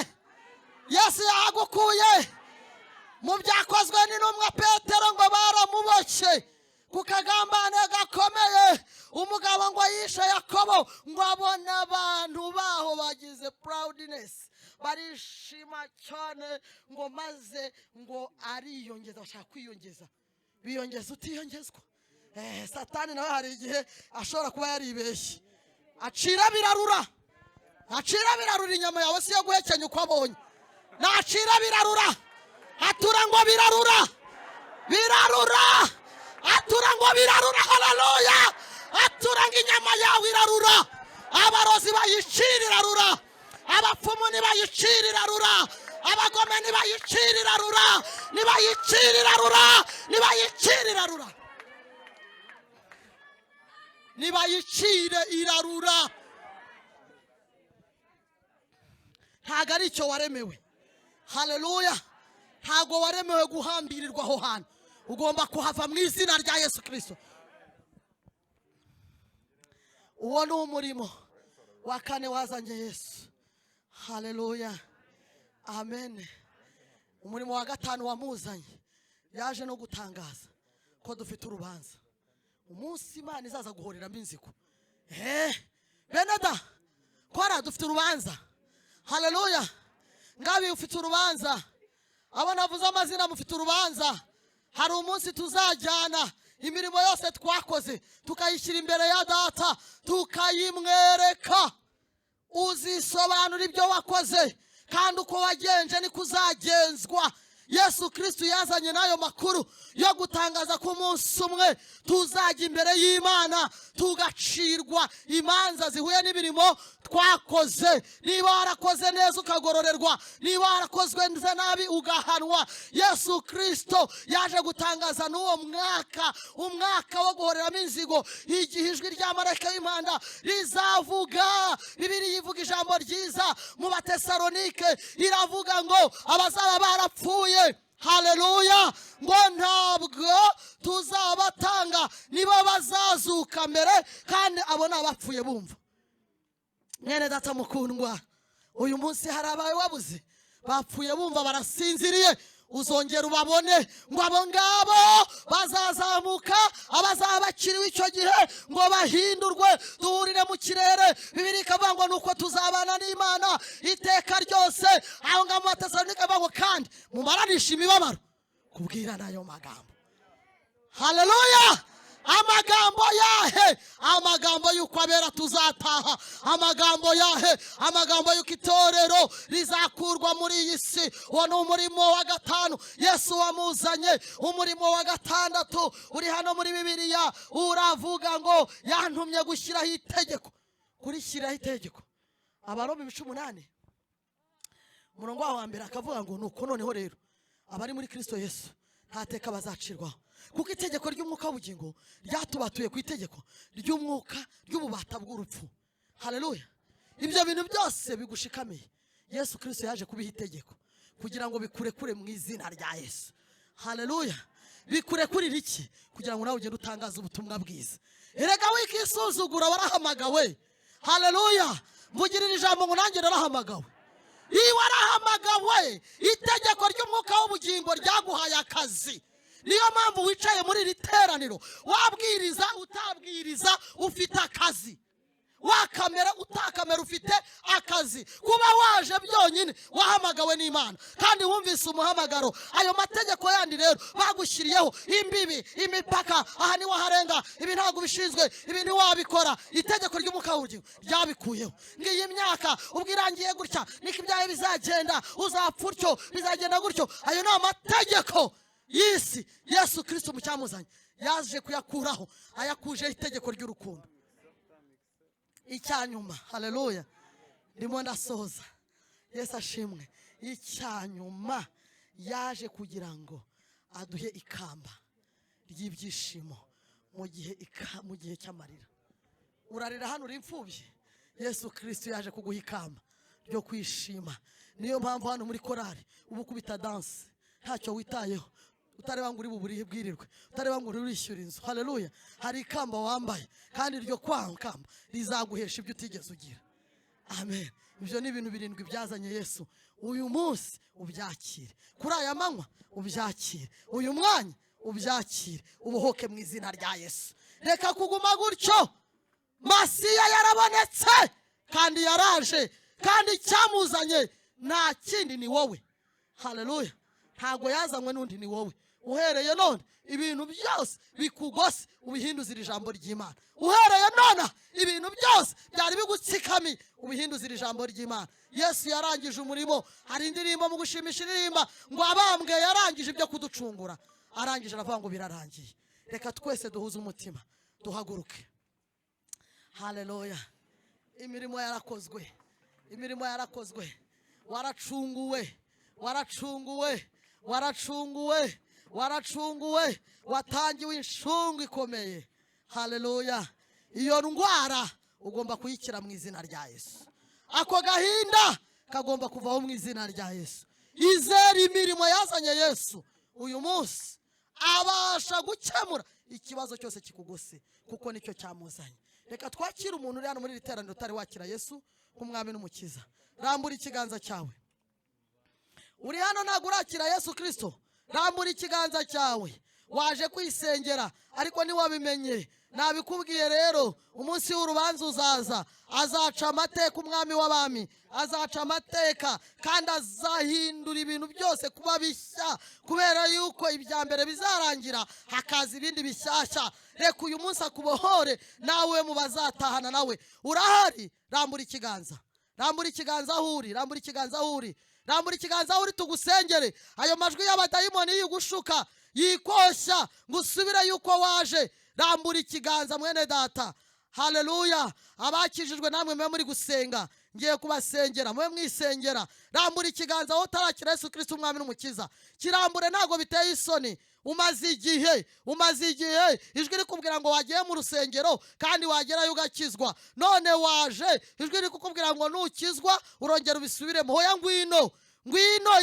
mu byakozwe n'intumwa Petero ngo baramuboshye ku kagambane gakomeye. Umugabo ngo yishe Yakobo, ngo abona abantu baho bagize proudness, barishima cyane, ngo maze ngo ariyongeza, bashaka kwiyongeza. Biyongeza utiyongezwa. Satani nawe hari igihe ashobora kuba yaribeshye, acira birarura inyama yawe si yo guhekenya uko abonye. Nacira birarura, atura ngo birarura, atura ngo birarura. Haleluya. Atura ngo inyama yawe irarura, abarozi bayicira irarura, abapfumu nibayicira irarura, abagome nibayicira irarura. nibayicire irarura. Ntago ari icyo waremewe. Haleluya. Ntago waremewe guhambirirwa aho hantu. Ugomba kuhava mu izina rya Yesu Kristo. Uwo ni umurimo wa kane wazanye Yesu. Haleluya. Amen. Umurimo wa gatanu wamuzanye yaje no gutangaza ko dufite urubanza. Umunsi Imana izaza guhoreramo inzigo. Beneda, kora dufite urubanza. Haleluya. Ngabi ufite urubanza. Abo navuze amazina mufite urubanza. Hari umunsi tuzajyana imirimo yose twakoze tukayishyira imbere ya Data tukayimwereka. Uzisobanura ibyo wakoze kandi uko wagenje ni kuzagenzwa. Yesu Kristo yazanye nayo makuru yo gutangaza ko umunsi umwe tuzajya imbere y'Imana tugacirwa imanza zihuye n'imirimo twakoze. Niba warakoze neza ukagororerwa, niba warakozwe nabi ugahanwa. Yesu Kristo yaje gutangaza n'uwo mwaka, umwaka wo guhoreramo inzigo, igihe ijwi rya marayika w'impanda rizavuga. Bibiliya ivuga ijambo ryiza mu Batesalonike, iravuga ngo abazaba barapfuye, haleluya, ngo ntabwo tuzabatanga, nibo bazazuka mbere, kandi abo ni abapfuye bumva. Mwene data mukundwa, uyu munsi hari abawe wabuze bapfuye bumva barasinziriye. Uzongera ubabone ngo abo ngabo bazazamuka, abazaba bakiriwe icyo gihe ngo bahindurwe, duhurire mu kirere. Bibiliya ikavuga ngo nuko tuzabana n'Imana iteka ryose. Aho ngaho mu Batesalonike bavuga ngo kandi mumaranisha imibabaro kubwirana ayo magambo. Haleluya. Amagambo yahe? Amagambo yuko abera tuzataha. Amagambo yahe? Amagambo yuko itorero rizakurwa muri iyi si. Uwo ni umurimo wa gatanu Yesu wamuzanye. Umurimo wa gatandatu uri hano muri Bibiliya uravuga ngo yantumye gushyiraho itegeko. Kurishyiraho itegeko. Abaroma 18 umurongo wa mbere akavuga ngo nuko noneho rero abari muri Kristo Yesu nta teka bazacirwaho, kuko itegeko ry'umwuka w'ubugingo ryatubatuye ku itegeko ry'umwuka ry'ububata bw'urupfu. Haleluya. Ibyo bintu byose bigushikamiye Yesu Kristo yaje kubiha itegeko kugira ngo bikurekure mu izina rya Yesu. Haleluya. Bikurekurira iki? Kugira ngo nawe ugende utangaza ubutumwa bwiza. Erega wikisuzugura, warahamagawe. Haleluya. Mvugirira ijambo ngo nanjye narahamagawe. Iyo warahamagawe, itegeko ry'umwuka w'ubugingo ryaguhaye akazi. Niyo mpamvu wicaye muri iri teraniro, wabwiriza utabwiriza ufite akazi, wakamera utakamera ufite akazi. Kuba waje byonyine wahamagawe n'Imana kandi wumvise umuhamagaro. Ayo mategeko yandi rero bagushyiriyeho imbibi, imipaka, aha ni waharenga, ibi ntabwo bishinzwe, ibi ni wabikora. Itegeko ry'umwuka w'ubugingo ryabikuyeho. Ngiye imyaka ubwirangiye gutya niko ibyawe bizagenda, uzapfa utyo, bizagenda gutyo. Ayo ni amategeko y'isi. Yesu Kristo mu cyamuzanye yaje kuyakuraho, ayakujeho itegeko ry'urukundo. Icyanyuma, haleluya, ndimo ndasoza. Yesu ashimwe. Icyanyuma yaje kugira ngo aduhe ikamba ry'ibyishimo mu gihe cy'amarira. Urarira hano uri imfubyi, Yesu Kristo yaje kuguha ikamba ryo kwishima. Niyo mpamvu hano muri korari ubu kubita dance ntacyo witayeho, utareba ngo uri buburihe bwirirwe, utareba ngo urishyura inzu. Haleluya. Hari ikamba wambaye kandi iryo kamba rizaguhesha ibyo utigeze ugira. Amen. Ibyo ni ibintu birindwi byazanye Yesu. Uyu munsi ubyakire, kuri aya manywa ubyakire, uyu mwanya ubyakire, ubohoke mu izina rya Yesu. Reka kuguma gutyo. Masiya yarabonetse kandi yaraje, kandi cyamuzanye nta kindi ni wowe. Haleluya. Ntago yazanywe n'undi, ni wowe. Uhereye none ibintu byose bikugose ubihinduzira ijambo ry'Imana. Uhereye none ibintu byose byari bigutsikamiye ubihinduzira ijambo ry'Imana. Yesu yarangije umurimo. Hari indirimbo mu gushimisha iririmba ngo abambwe yarangije ibyo kuducungura. Arangije aravuga ngo birarangiye. Reka twese duhuze umutima duhaguruke. Haleluya. Imirimo yarakozwe, imirimo yarakozwe. Waracunguwe, waracunguwe, waracunguwe, waracunguwe, watangiwe inshungu ikomeye. Haleluya. iyo ndwara ugomba kuyikira mu izina rya Yesu. Ako gahinda kagomba kuvaho mu izina rya Yesu. Izera imirimo yazanye Yesu uyu munsi abasha gukemura ikibazo cyose kikugose, kuko nicyo cyamuzanye. Reka twakire umuntu uri hano muri iri teraniro utari wakira Yesu nk'umwami n'umukiza. Rambura ikiganza cyawe. Uri hano ntabwo urakira Yesu Kristo, rambura ikiganza cyawe. Waje kwisengera ariko ntiwabimenye. Nabikubwiye rero, umunsi w'urubanza uzaza, azaca amateka umwami w'abami, azaca amateka kandi azahindura ibintu byose kuba bishya, kubera yuko ibya mbere bizarangira hakaza ibindi bishyashya. Reka uyu munsi akubohore nawe mu bazatahana nawe. Urahari? Rambura ikiganza. Rambura ikiganza aho uri. Rambura ikiganza aho uri. Rambura ikiganza aho uri tugusengere. Ayo majwi y'abadayimoni yigushuka yikoshya ngo usubire yuko waje. Rambura ikiganza mwene data. Haleluya. Abakijijwe namwe mwe muri gusenga, ngiye kubasengera, mwe mwisengera. Rambura ikiganza aho utarakira Yesu Kristo umwami n'umukiza. Kirambure ntago biteye isoni. Umaze igihe ijwi rikubwira ngo wagiye mu rusengero kandi wagerayo ugakizwa. None waje ijwi rikubwira ngo nukizwa urongera ubisubiremo. Hoya ngwino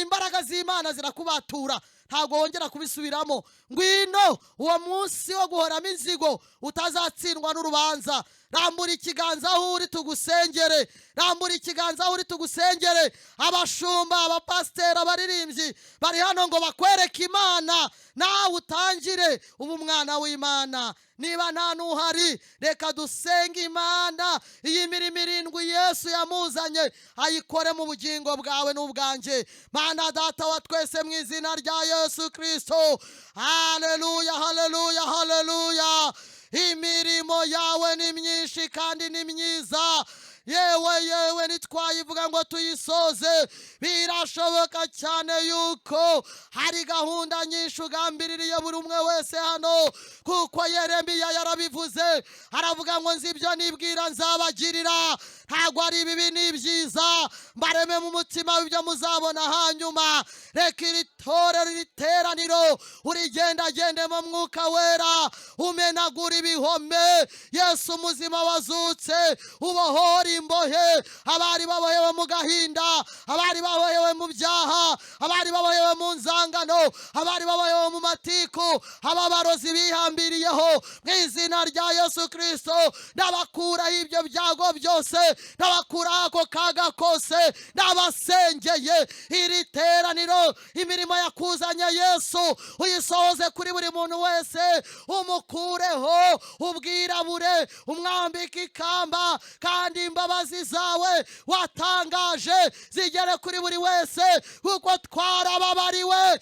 imbaraga z'Imana zirakubatura, ntago wongera kubisubiramo. Ngwino uwo munsi wo guhoramo inzigo utazatsindwa n'urubanza. Rambura ikiganza aho uri tugusengere. Rambura ikiganza aho uri tugusengere. Abashumba, abapasiteri, abaririmbyi bari hano ngo bakwereke Imana, nawe utangire ubu mwana w'Imana. Niba nta nuhari, reka dusenge Imana. Iyi mirimo 7 Yesu yamuzanye ayikore mu bugingo bwawe n'ubwanjye. Mana data wa twese mu izina rya Yesu Kristo. Haleluya, haleluya, haleluya. Imirimo yawe ni myinshi kandi ni myiza. Yewe nitwayivuga ngo tuyisoze. Birashoboka cyane yuko hari gahunda nyinshi ugambiririye buri umwe wese hano, kuko Yeremiya yarabivuze, aravuga ngo nzi ibyo nibwira nzabagirira, ntabwo ari bibi ni byiza, mbareme mu mutima w'ibyo muzabona hanyuma. Reka iri torero, iri teraniro urigendagendemo mwuka wera, umenagura ibihome. Yesu muzima wazutse, ubohora imbohe, abari babohewe mu gahinda, abari babohewe mu byaha, abari babohewe mu nzangano, abari babohewe mu matiku, ababarozi bihambiriyeho. Mu izina rya Yesu Kristo ndabakuraho ibyo byago byose, ndabakuraho ako kaga kose, ndabasengeye. Iri teraniro, imirimo yakuzanye Yesu uyisohoze kuri buri muntu wese, umukureho ubwirabure, umwambike ikamba, kandi imbabazi zawe watangaje zigere kuri buri wese, kuko twarababariwe.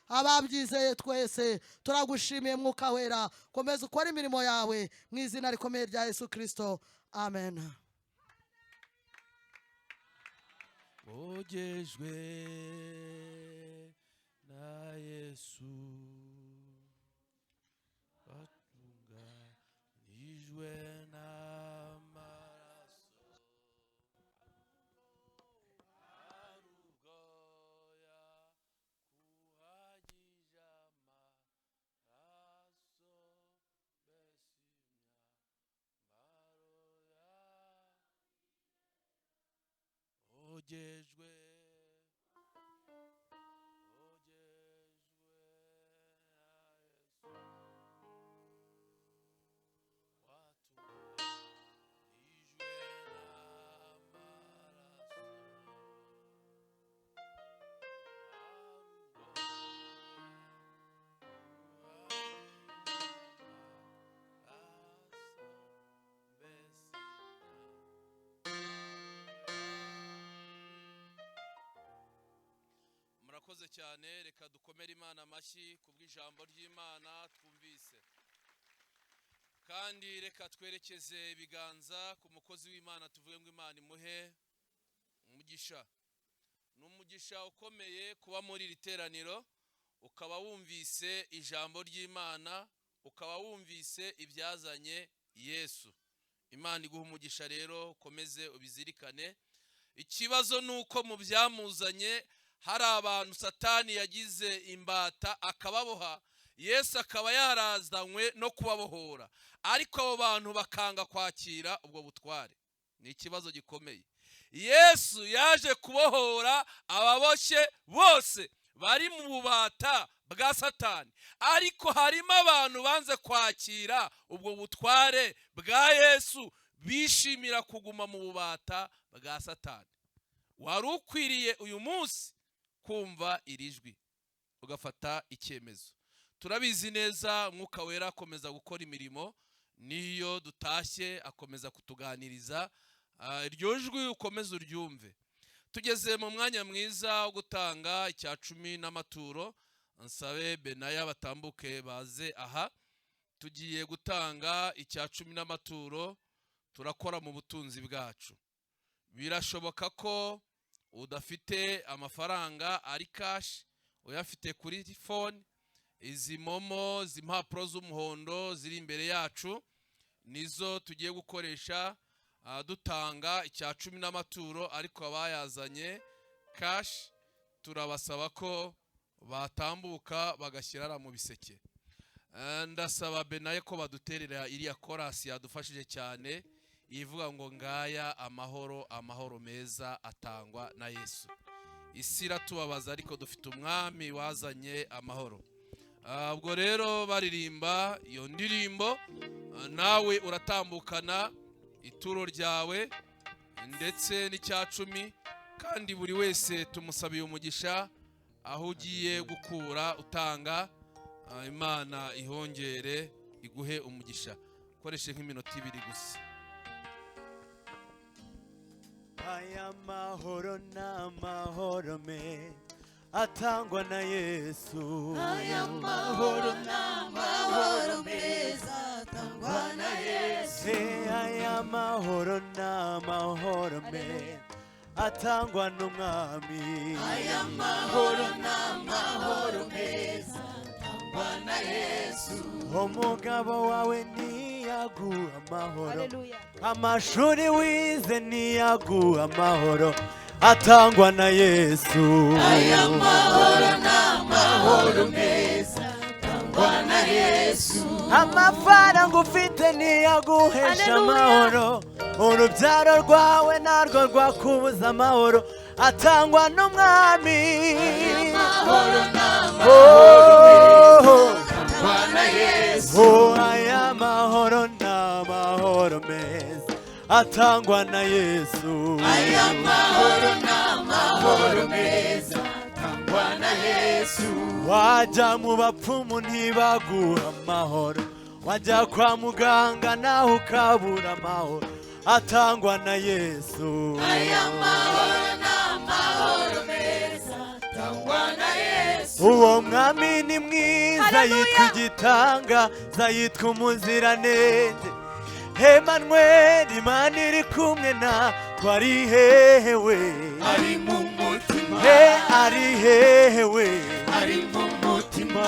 Ababyizeye twese turagushimiye mwuka wera, komeza ukora imirimo yawe mu izina rikomeye rya Yesu Kristo. Amen. Ogejwe na Yesu, batunganijwe n'amaraso, arugoya kuhagije amaraso, besimya ogejwe. Murakoze cyane. Reka dukomere Imana amashyi kubw'ijambo ry'Imana twumvise, kandi reka twerekeze ibiganza ku mukozi w'Imana, tuvuge ngo Imana imuhe umugisha. N'umugisha ukomeye kuba muri iri teraniro, ukaba wumvise ijambo ry'Imana, ukaba wumvise ibyazanye Yesu. Imana iguha umugisha rero, ukomeze ubizirikane. Ikibazo nuko mu byamuzanye hari abantu Satani yagize imbata akababoha, Yesu akaba yarazanywe no kubabohora, ariko abo bantu bakanga kwakira ubwo butware. Ni ikibazo gikomeye. Yesu yaje kubohora ababoshye bose bari mu bubata bwa Satani, ariko harimo abantu banze kwakira ubwo butware bwa Yesu, bishimira kuguma mu bubata bwa Satani. Wari ukwiriye uyu munsi kumva iri jwi ugafata icyemezo. Turabizi neza Mwuka Wera akomeza gukora imirimo, niyo dutashye akomeza kutuganiriza. Iryo jwi ukomeze uryumve. Tugeze mu mwanya mwiza wo gutanga icya 10 n'amaturo. Nsabe Benaya batambuke baze aha. Tugiye gutanga icya 10 n'amaturo. Turakora mu butunzi bwacu. Birashoboka ko udafite amafaranga ari cash, uyafite kuri phone. Izi momo zimpapuro z'umuhondo ziri imbere yacu nizo tugiye gukoresha dutanga icya 10 n'amaturo, ariko abayazanye cash turabasaba ko batambuka bagashyirara mu biseke. Ndasaba Benaye ko baduterera iriya korasi yadufashije cyane ivuga ngo ngaya amahoro, amahoro meza atangwa na Yesu. Isi iratubabaza ariko dufite umwami wazanye amahoro. Ubwo rero baririmba iyo ndirimbo, nawe uratambukana ituro ryawe ndetse n'icya 10, kandi buri wese tumusabiye umugisha aho ugiye gukura utanga. Imana ihongere iguhe umugisha. Koreshe nk'iminota 2 gusa. Aya mahoro n'amahoro me atangwa na Yesu. Aya mahoro n'amahoro meza atangwa na Yesu. Aya mahoro n'amahoro me atangwa n'umwami. Aya mahoro n'amahoro meza atangwa na Yesu. Umugabo wawe niyaguha amahoro, amashuri wize niyaguha amahoro atangwa na Yesu. Aya mahoro n'amahoro meza atangwa na Yesu. Amafaranga ufite niyaguhesha amahoro, urubyaro rwawe narwo rwakubuza amahoro atangwa n'umwami. Aya mahoro n'amahoro meza atangwa na Yesu. Aya mahoro n'amahoro meza atangwa na Yesu. Aya mahoro n'amahoro meza atangwa na Yesu. Wajya mu bapfumu ntibaguha amahoro, wajya kwa muganga naho ukabura amahoro atangwa na Yesu. Aya mahoro n'amahoro meza atangwa na Yesu. Uwo mwami ni mwiza, yitwa igitangaza, yitwa umuziranenge. Emmanuel, Imana iri kumwe natwe, ari hehe we? Ari mu mutima. Ari hehe we? Ari mu mutima.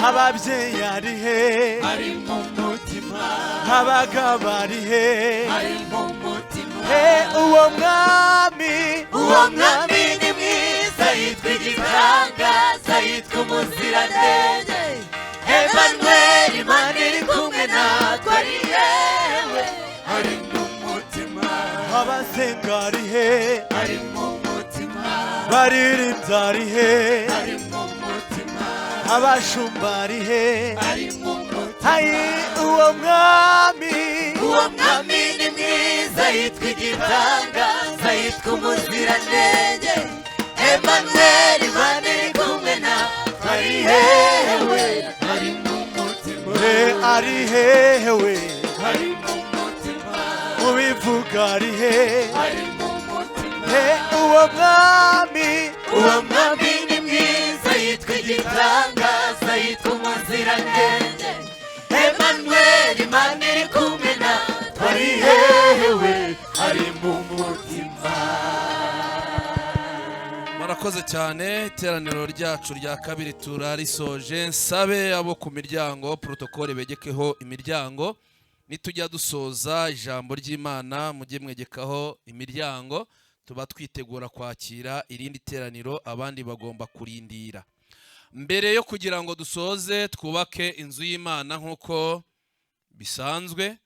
Ababyeyi ari he? Ari mu mutima. Abagabo ari he? Ari mu mutima. Uwo mwami ni mwiza, yitwa igitangaza, yitwa umuziranenge. Emmanuel, Imana iri kumwe natwe, ari hehe? Ari mu mutima. abasenga ari he? Ari mu mutima. Baririmbye ari he? Ari mu mutima. Abashumba ari he? Ari mu mutima. Uwo mwami ni mwiza, yitwa igitangaza, yitwa umuziranenge. Emmanuel, Imana iri kumwe natwe, ari hehe? Ari mu mutima. ari hehe we? Ari mu mutima. Mubivuga ari he? Ari mu mutima. Uwo mwami ni mwiza, yitwa igitangaza, yitwa umuziranenge. Emmanuel, Imana iri kumwe natwe, ari hehe? Ari mu mutima. Murakoze cyane. Iteraniro ryacu rya kabiri turarisoje. Nsabe abo ku miryango protokole begekeho imiryango. Nitujya dusoza ijambo ry'Imana mujye mwegekaho imiryango, tuba twitegura kwakira irindi teraniro abandi bagomba kurindira. mbere yo kugira ngo dusoze twubake inzu y'Imana nk'uko bisanzwe,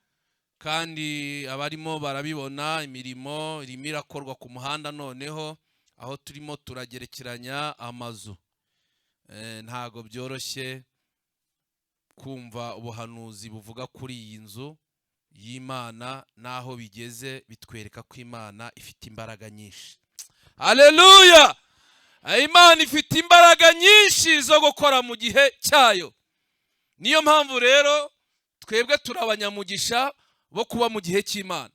kandi abarimo barabibona imirimo irimo irakorwa ku muhanda, noneho aho turimo turagerekeranya amazu. Ntago byoroshye kumva ubuhanuzi buvuga kuri iyi nzu y'Imana, naho bigeze bitwereka ko Imana ifite imbaraga nyinshi. Haleluya! Imana ifite imbaraga nyinshi zo gukora mu gihe cyayo. Niyo mpamvu rero twebwe turabanyamugisha bo kuba mu gihe cy'Imana.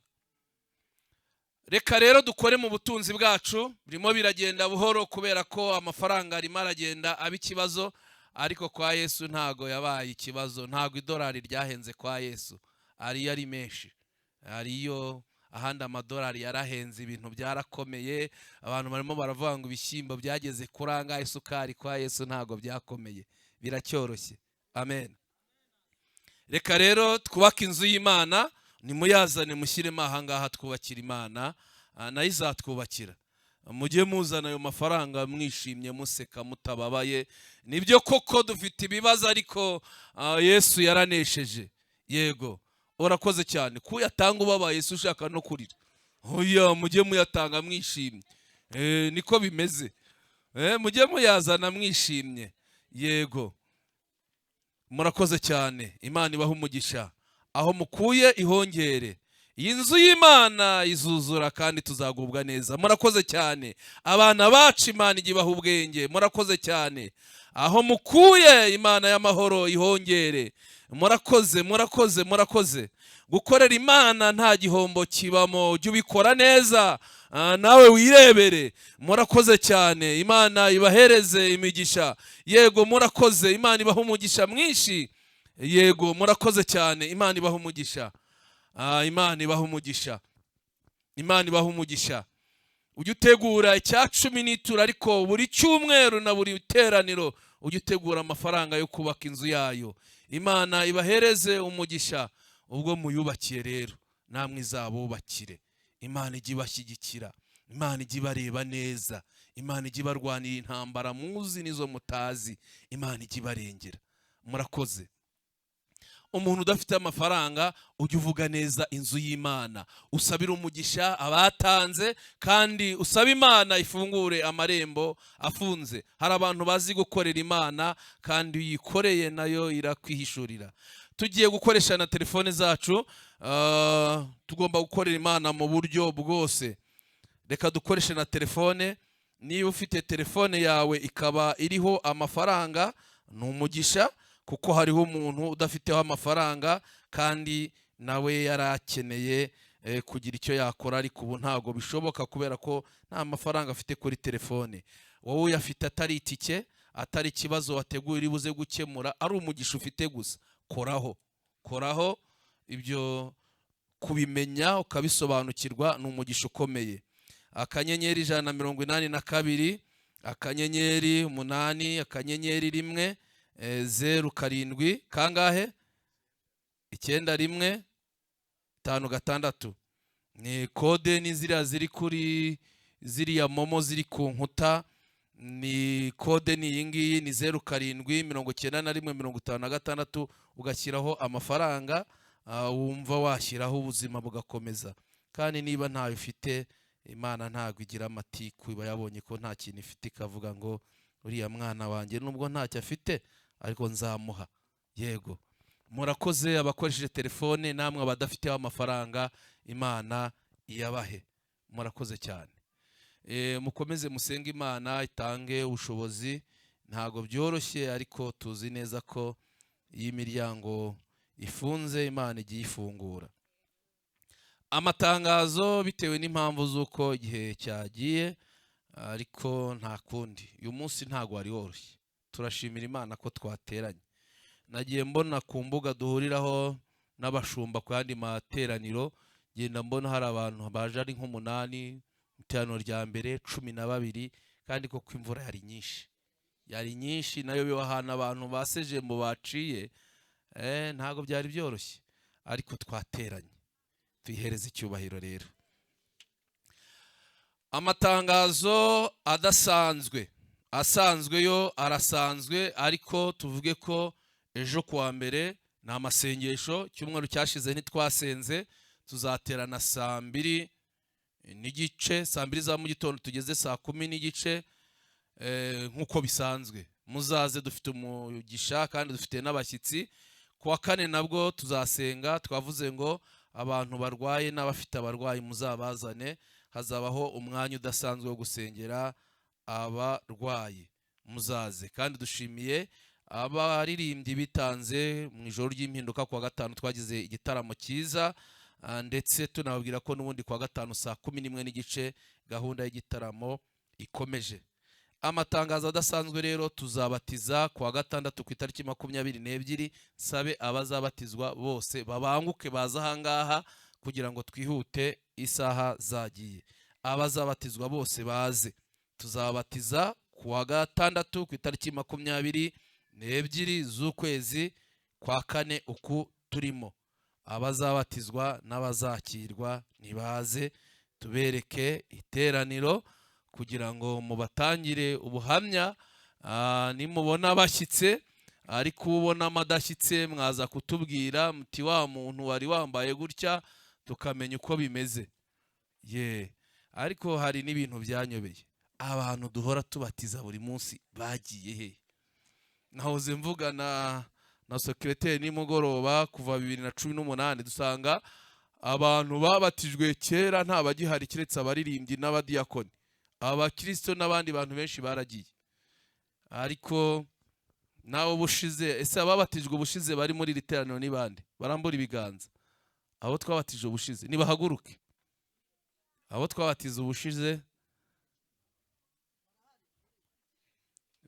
Reka rero dukore mu butunzi bwacu, birimo biragenda buhoro kubera ko amafaranga arimo aragenda aba ikibazo, ariko kwa Yesu ntago yabaye ikibazo. Ntago idolari ryahenze kwa Yesu, ariyo ari menshi, ariyo ahandi amadolari yarahenze, ibintu byarakomeye, abantu barimo baravuga ngo ibishyimbo byageze kuranga, isukari kwa Yesu ntago byakomeye, biracyoroshye. Amen. Reka rero twubake inzu y'Imana, nimuyazane mushyiremo ahangaha twubakira Imana, nayo izatwubakira. Mujye muzana ayo mafaranga mwishimye museka mutababaye. Nibyo koko dufite ibibazo, ariko Yesu yaranesheje. Yego, urakoze cyane kuyatanga ubabaye, Yesu ushaka no kurira. Oya, mujye muyatanga mwishimye. Niko bimeze. Mujye muyazana mwishimye. Yego, murakoze cyane. Imana ibaha umugisha. Aho mukuye ihongere. Iyi nzu y'Imana izuzura kandi tuzagubwa neza. Murakoze cyane. Abana bacu Imana igibaha ubwenge. Murakoze cyane. Aho mukuye Imana y'amahoro ihongere. Murakoze, murakoze, murakoze. Gukorera Imana nta gihombo kibamo, ujye ubikora neza, nawe wirebere. Murakoze cyane. Imana ibahereze imigisha. Yego, murakoze. Imana ibaha umugisha mwinshi. Yego, murakoze cyane. Imana ibaha umugisha. Imana ibaha umugisha. Imana ibaha umugisha. Ujye utegura icya 10 n'itura, ariko buri cyumweru na buri teraniro ujye utegura amafaranga yo kubaka inzu yayo. Imana ibahereze umugisha. Ubwo muyubakiye rero namwe izabubakire. Imana ijye ibashyigikira. Imana ijye ibareba neza. Imana ijye ibarwanira intambara muzi nizo mutazi. Imana ijye ibarengera. Murakoze. Umuntu udafite amafaranga ujye uvuga neza inzu y'Imana, usabira umugisha abatanze, kandi usaba Imana ifungure amarembo afunze. Hari abantu bazi gukorera Imana, kandi uyikoreye nayo irakwihishurira. Tugiye gukoresha na telefone zacu, tugomba gukorera Imana mu buryo bwose. Reka dukoreshe na telefone. Niba ufite telefone yawe ikaba iriho amafaranga, ni umugisha, kuko hariho umuntu udafiteho amafaranga kandi nawe yarakeneye kugira icyo yakora, ariko ubu ntago bishoboka kubera ko nta mafaranga afite kuri telefone. Wowe uyafite atari itike, atari ikibazo wateguye uri buze gukemura, ari umugisha ufite gusa, koraho. Ibyo kubimenya ukabisobanukirwa ni umugisha ukomeye. Akanyenyeri 182 akanyenyeri 8 akanyenyeri 1 07 kangahe 91 56. Ni kode ni ziriya ziri kuri ziriya momo ziri ku nkuta. Ni kode ni iyi ngiyi, ni 0791 ugashyiraho amafaranga, wumva washyiraho ubuzima bugakomeza. Kandi niba ntayo ufite, Imana ntago igira amatiku, iba yabonye ko nta kintu ifite ikavuga ngo uriya mwana wanjye nubwo ntacyo afite ariko nzamuha. Yego, murakoze abakoresheje telefone, namwe abadafiteho amafaranga Imana iyabahe. Murakoze cyane. Mukomeze musenge Imana itange ubushobozi. Ntago byoroshye, ariko tuzi neza ko iyi miryango ifunze Imana igiye ifungura. Amatangazo bitewe n'impamvu z'uko igihe cyagiye, ariko nta kundi. Uyu munsi ntago wari woroshye. Turashimira Imana ko twateranye. Nagiye mbona ku mbuga duhuriraho n'abashumba ku yandi materaniro, genda mbona hari abantu baje ari nk'8, iteraniro rya mbere 12, kandi ko imvura yari nyinshi nayo bibahana abantu baseje mu baciye. Ntago byari byoroshye, ariko twateranye, tuyihereza icyubahiro. Rero amatangazo adasanzwe asanzwe yo arasanzwe, ariko tuvuge ko ejo kuwa mbere ni amasengesho. Cyumweru cyashize ntitwasenze, tuzaterana saa 2 n'igice, saa 2 za mu gitondo tugeze saa 10 n'igice, nk'uko bisanzwe. Muzaze, dufite umugisha kandi dufite n'abashyitsi. Kuwa kane nabwo tuzasenga, twavuze ngo abantu barwaye n'abafite abarwayi muzabazane, hazabaho umwanya udasanzwe wo gusengera abarwayi, muzaze. Kandi dushimiye abaririmbyi bitanze mu ijoro ry'impinduka. Kuwa gatanu twagize igitaramo cyiza, ndetse tunababwira ko n'ubundi kuwa gatanu saa 11 n'igice gahunda y'igitaramo ikomeje. Amatangazo adasanzwe rero, tuzabatiza kuwa gatandatu ku itariki 22. Sabe abazabatizwa bose babanguke baza ahangaha kugira ngo twihute, isaha zagiye. Abazabatizwa bose baze. Tuzabatiza kuwa gatandatu ku itariki 22 z'ukwezi kwa kane uku turimo. Abazabatizwa n'abazakirwa nibaze, tubereke iteraniro kugira ngo mubatangire ubuhamya. Nimubona bashyitse, ariko ubona amadashyitse mwaza kutubwira muti wa muntu wari wambaye gutya, tukamenya uko bimeze. Ariko hari n'ibintu byanyobeye. Abantu duhora tubatiza buri munsi bagiye he? Nahoze mvugana na secrétaire nimugoroba, kuva 2018 dusanga abantu babatijwe kera nta bagihari kiretse abaririmbyi n'abadiyakoni. Abakristo n'abandi bantu benshi baragiye. Ariko nawe bushize, ese ababatijwe ubushize bari muri literaniro ni bande? Barambura ibiganza. Abo twabatije ubushize nibahaguruke. Abo twabatiza ubushize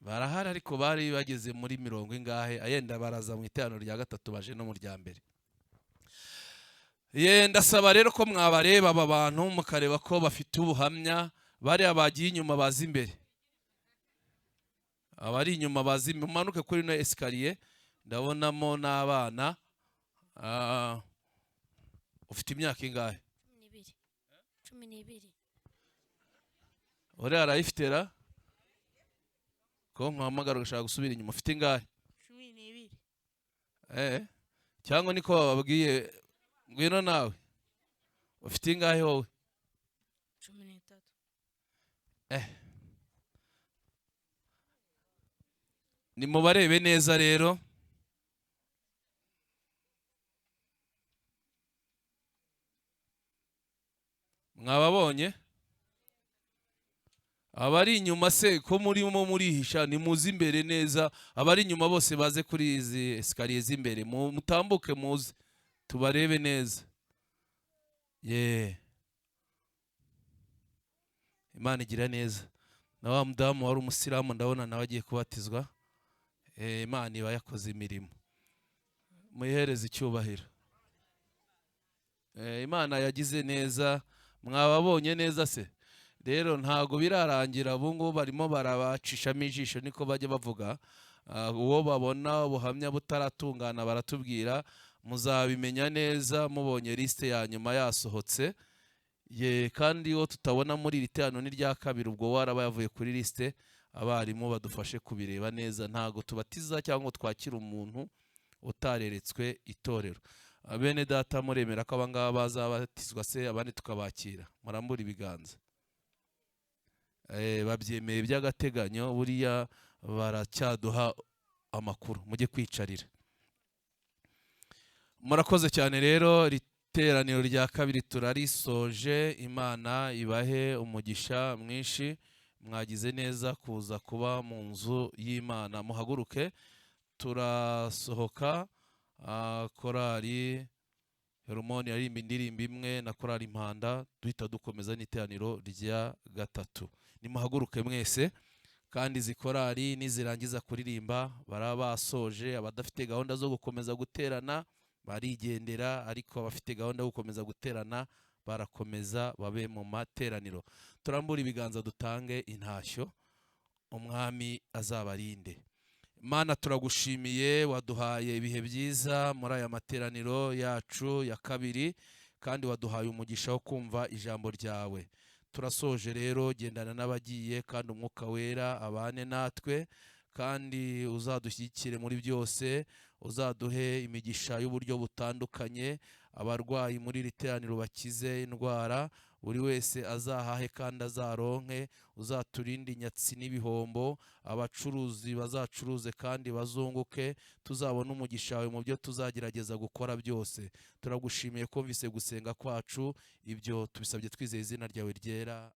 barahari, ariko bari bageze muri 70 ingahe, ayenda baraza mu iteraniro rya gatatu, baje no mu rya mbere. Ndasaba rero ko mwabareba aba bantu mukareba ko bafite ubuhamya. Bari abagiye inyuma baza imbere, abari inyuma baza imbere. Mumanuke kuri no escalier, ndabonamo n'abana. Ufite imyaka ingahe? 12. Ore arayifite ra? Ko nkwamagara ugashaka gusubira inyuma. Ufite ingahe? 12. Cyangwa niko bababwiye ngwino nawe? Ufite ingahe wowe? 13. Nimubarebe neza rero. Mwababonye? Abari inyuma se ko murimo murihisha, nimuze imbere neza. Abari inyuma bose baze kuri izi escalier z'imbere, mutambuke muze tubarebe neza. Imana igira neza. Na wa mudamu wari umusiramu ndabona nawe agiye kubatizwa. Imana iba yakoze imirimo, muyihereze icyubahiro. Imana yagize neza. Mwababonye neza se? Rero ntago birarangira, ubu ngubu barimo barabacishamo ijisho, niko bajya bavuga. Uwo babona ubuhamya butaratungana baratubwira, muzabimenya neza mubonye liste ya nyuma yasohotse. Kandi uwo tutabona muri iri teraniro ni rya kabiri, ubwo waraba yavuye kuri liste. Abarimu badufashe kubireba neza, ntago tubatiza cyangwa twakira umuntu utareretswe itorero. Bene data muremera ko abangaba bazabatizwa se, abandi tukabakira? Murambura ibiganza. Babyemeye by'agateganyo, buriya baracyaduha amakuru. Mujye kwicarira. Murakoze cyane rero. Iteraniro rya kabiri turarisoje. Imana ibahe umugisha mwinshi. Mwagize neza kuza kuba mu nzu y'Imana. Muhaguruke turasohoka. Korali Herumoni yarimba indirimbo imwe na korali Impanda, duhita dukomeza n'iteraniro rya gatatu. Nimuhaguruke mwese. Kandi izi korali nizirangiza kuririmba baraba basoje. Abadafite gahunda zo gukomeza guterana barigendera, ariko abafite gahunda yo gukomeza guterana barakomeza babe mu materaniro. Turambura ibiganza dutange intashyo. Umwami azabarinde. Mana turagushimiye, waduhaye ibihe byiza muri aya materaniro yacu ya kabiri, kandi waduhaye umugisha wo kumva ijambo ryawe. turasoje rero, gendana n'abagiye kandi umwuka wera abane natwe, kandi uzadushyigikire muri byose, uzaduhe imigisha y'uburyo butandukanye, abarwayi muri iri teraniro bakize indwara, buri wese azahahe kandi azaronke, uzaturinde inyatsi n'ibihombo, abacuruzi bazacuruze kandi bazunguke, tuzabona umugisha wawe mu byo tuzagerageza gukora byose. Turagushimiye ko mvise gusenga kwacu, ibyo tubisabye twizeye izina ryawe ryera.